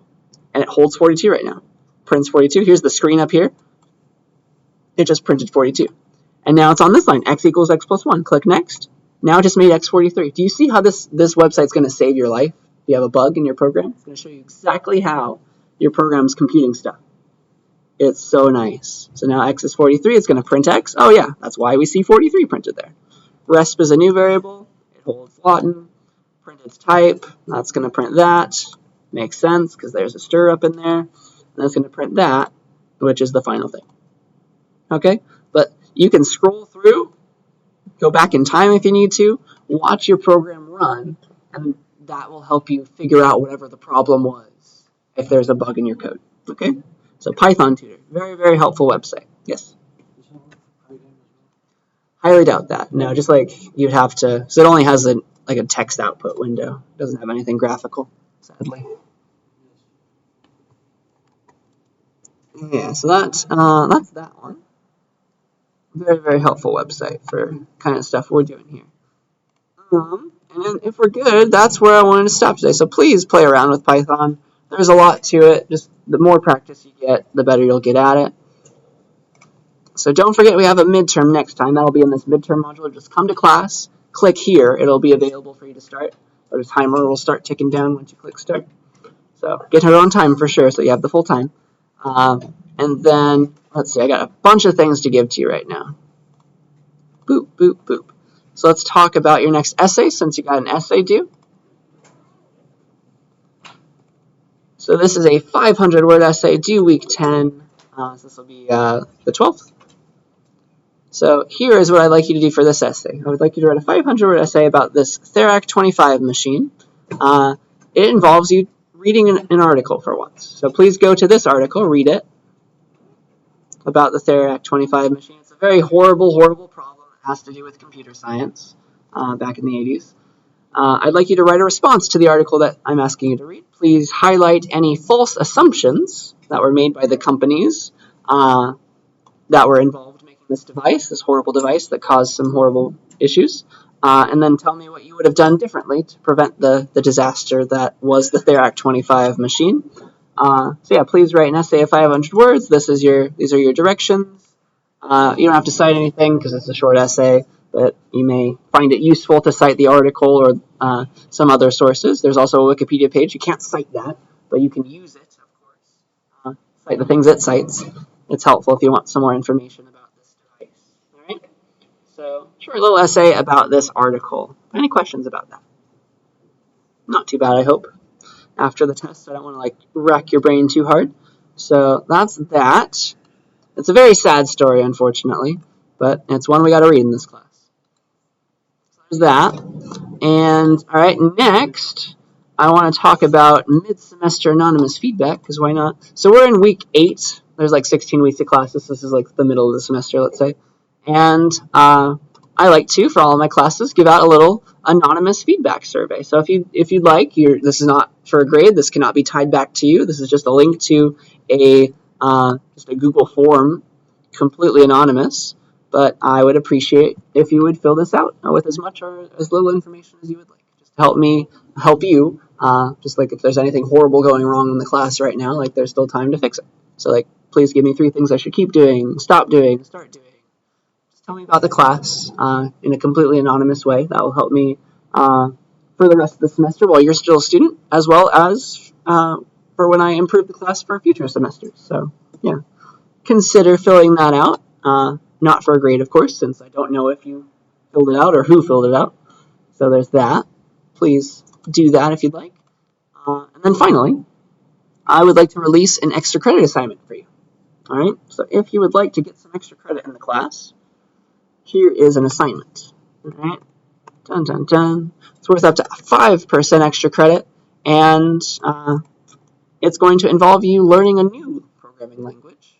and it holds 42 right now. Prints 42. Here's the screen up here. It just printed 42. And now it's on this line, x equals x plus 1. Click Next. Now it just made x43. Do you see how this website's going to save your life? If you have a bug in your program, it's going to show you exactly how your program's computing stuff. It's so nice. So now x is 43. It's going to print x. Oh, yeah, that's why we see 43 printed there. Resp is a new variable. It holds Latin. Print its type. That's going to print that. Makes sense because there's a stir up in there. And that's going to print that, which is the final thing. Okay? But you can scroll through, go back in time if you need to, watch your program run, and that will help you figure out whatever the problem was if there's a bug in your code. Okay? So Python Tutor, very, very helpful website. Yes? Highly doubt that. No, just you'd have to, so it only has a text output window. It doesn't have anything graphical, sadly. Yeah, so that's that one. Very, very helpful website for kind of stuff we're doing here. And if we're good, that's where I wanted to stop today. So please play around with Python. There's a lot to it. Just the more practice you get, the better you'll get at it. So don't forget we have a midterm next time. That'll be in this midterm module. Just come to class, click here. It'll be available for you to start. Or the timer will start ticking down once you click start. So get it on time for sure so you have the full time. And then, let's see, I got a bunch of things to give to you right now. Boop, boop, boop. So let's talk about your next essay since you got an essay due. So this is a 500-word essay due week 10. So this will be the 12th. So here is what I'd like you to do for this essay. I would like you to write a 500-word essay about this Therac 25 machine. It involves you reading an article for once. So please go to this article, read it, about the Therac 25 machine. It's a very horrible, horrible problem. It has to do with computer science back in the 80s. I'd like you to write a response to the article that I'm asking you to read. Please highlight any false assumptions that were made by the companies that were involved making this device, this horrible device that caused some horrible issues. And then tell me what you would have done differently to prevent the disaster that was the Therac 25 machine. So yeah, please write an essay of 500 words. These are your directions. You don't have to cite anything because it's a short essay, but you may find it useful to cite the article or some other sources. There's also a Wikipedia page. You can't cite that, but you can use it, of course. Cite the things it cites. It's helpful if you want some more information about this device. All right? So, short little essay about this article. Any questions about that? Not too bad, I hope. After the test, I don't want to wreck your brain too hard. So that's that. It's a very sad story, unfortunately, but it's one we got to read in this class. So there's that. And all right, next I want to talk about mid-semester anonymous feedback, because why not? So we're in week 8. There's 16 weeks of classes. This is the middle of the semester, let's say. And I like to, for all of my classes, give out a little anonymous feedback survey. So if you'd like, this is not for a grade. This cannot be tied back to you. This is just a link to just a Google form, completely anonymous. But I would appreciate if you would fill this out with as much or as little information as you would like, just to help you. Just like if there's anything horrible going wrong in the class right now, like there's still time to fix it. So like, please give me 3 things I should keep doing, stop doing, start doing. Tell me about the class in a completely anonymous way. That will help me for the rest of the semester while you're still a student, as well as for when I improve the class for future semesters. So, yeah, consider filling that out. Not for a grade, of course, since I don't know if you filled it out or who filled it out. So there's that. Please do that if you'd like. And then finally, I would like to release an extra credit assignment for you. All right, so if you would like to get some extra credit in the class, here is an assignment. All right, dun dun dun. It's worth up to 5% extra credit, and it's going to involve you learning a new programming language.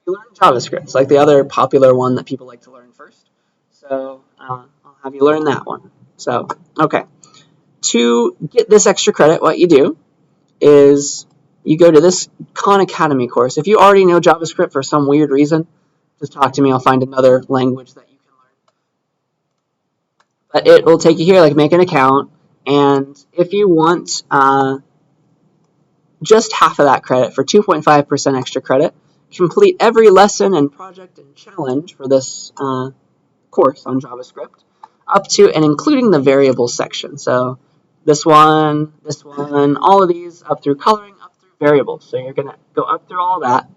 You learn JavaScript, it's like the other popular one that people like to learn first. So I'll have you learn that one. So okay, to get this extra credit, what you do is you go to this Khan Academy course. If you already know JavaScript for some weird reason, just talk to me. I'll find another language that you can learn. But it will take you here, like make an account, and if you want just half of that credit for 2.5% extra credit, complete every lesson and project and challenge for this course on JavaScript, up to and including the variables section. So this one, all of these, up through coloring, up through variables. So you're going to go up through all that.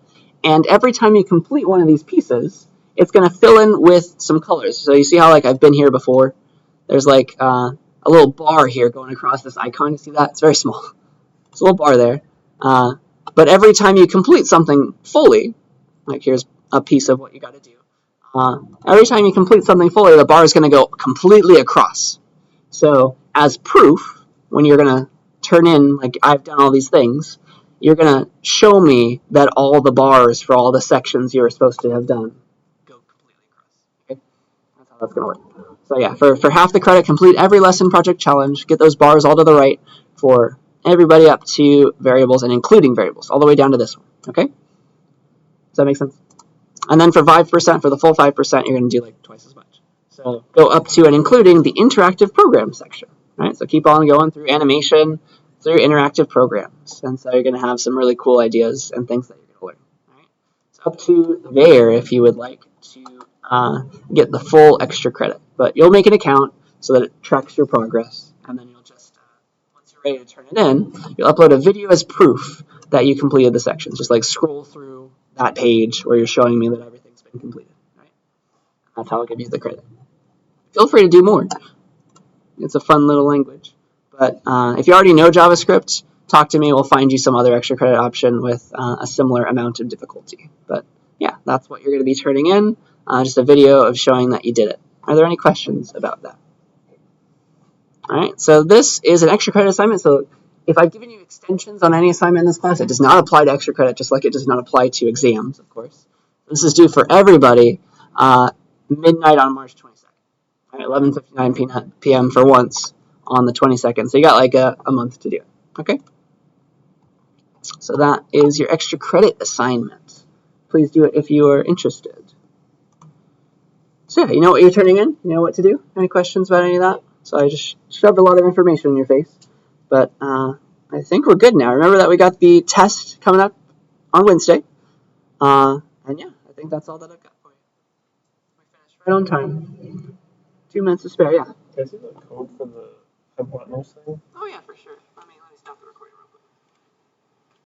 And every time you complete one of these pieces, it's going to fill in with some colors. So you see how like I've been here before? There's like a little bar here going across this icon. You see that? It's very small. There's a little bar there. But every time you complete something fully, like here's a piece of what you got to do. Every time you complete something fully, the bar is going to go completely across. So as proof, when you're going to turn in, like I've done all these things, you're going to show me that all the bars for all the sections you were supposed to have done go completely across. Okay? That's how that's going to work. So yeah, for half the credit, complete every lesson, project, challenge, get those bars all to the right for everybody up to variables and including variables, all the way down to this one. Okay? Does that make sense? And then for 5%, for the full 5%, you're going to do like twice as much. So go up to and including the interactive program section. Right? So keep on going through animation, through interactive programs. And so you're going to have some really cool ideas and things that you're going to learn. Right? It's up to there if you would like to get the full extra credit. But you'll make an account so that it tracks your progress. And then you'll just, once you're ready to turn it in, you'll upload a video as proof that you completed the sections. Just like scroll through that page where you're showing me that everything's been completed. Right? That's how I'll give you the credit. Feel free to do more. It's a fun little language. But if you already know JavaScript, talk to me. We'll find you some other extra credit option with a similar amount of difficulty. But yeah, that's what you're going to be turning in. Just a video of showing that you did it. Are there any questions about that? All right, so this is an extra credit assignment. So if I've given you extensions on any assignment in this class, it does not apply to extra credit, just like it does not apply to exams, of course. This is due for everybody midnight on March 22nd. All right, 11:59 p.m. for once on the 22nd. So you got like a month to do it, okay? So that is your extra credit assignment. Please do it if you are interested. So yeah, you know what you're turning in? You know what to do? Any questions about any of that? So I just shoved a lot of information in your face. But I think we're good now. Remember that we got the test coming up on Wednesday. And yeah, I think that's all that I've got for you. We finished right on time. 2 minutes to spare, yeah. Can I see the code for the partners thing? Oh yeah, for sure. Let me stop the recording.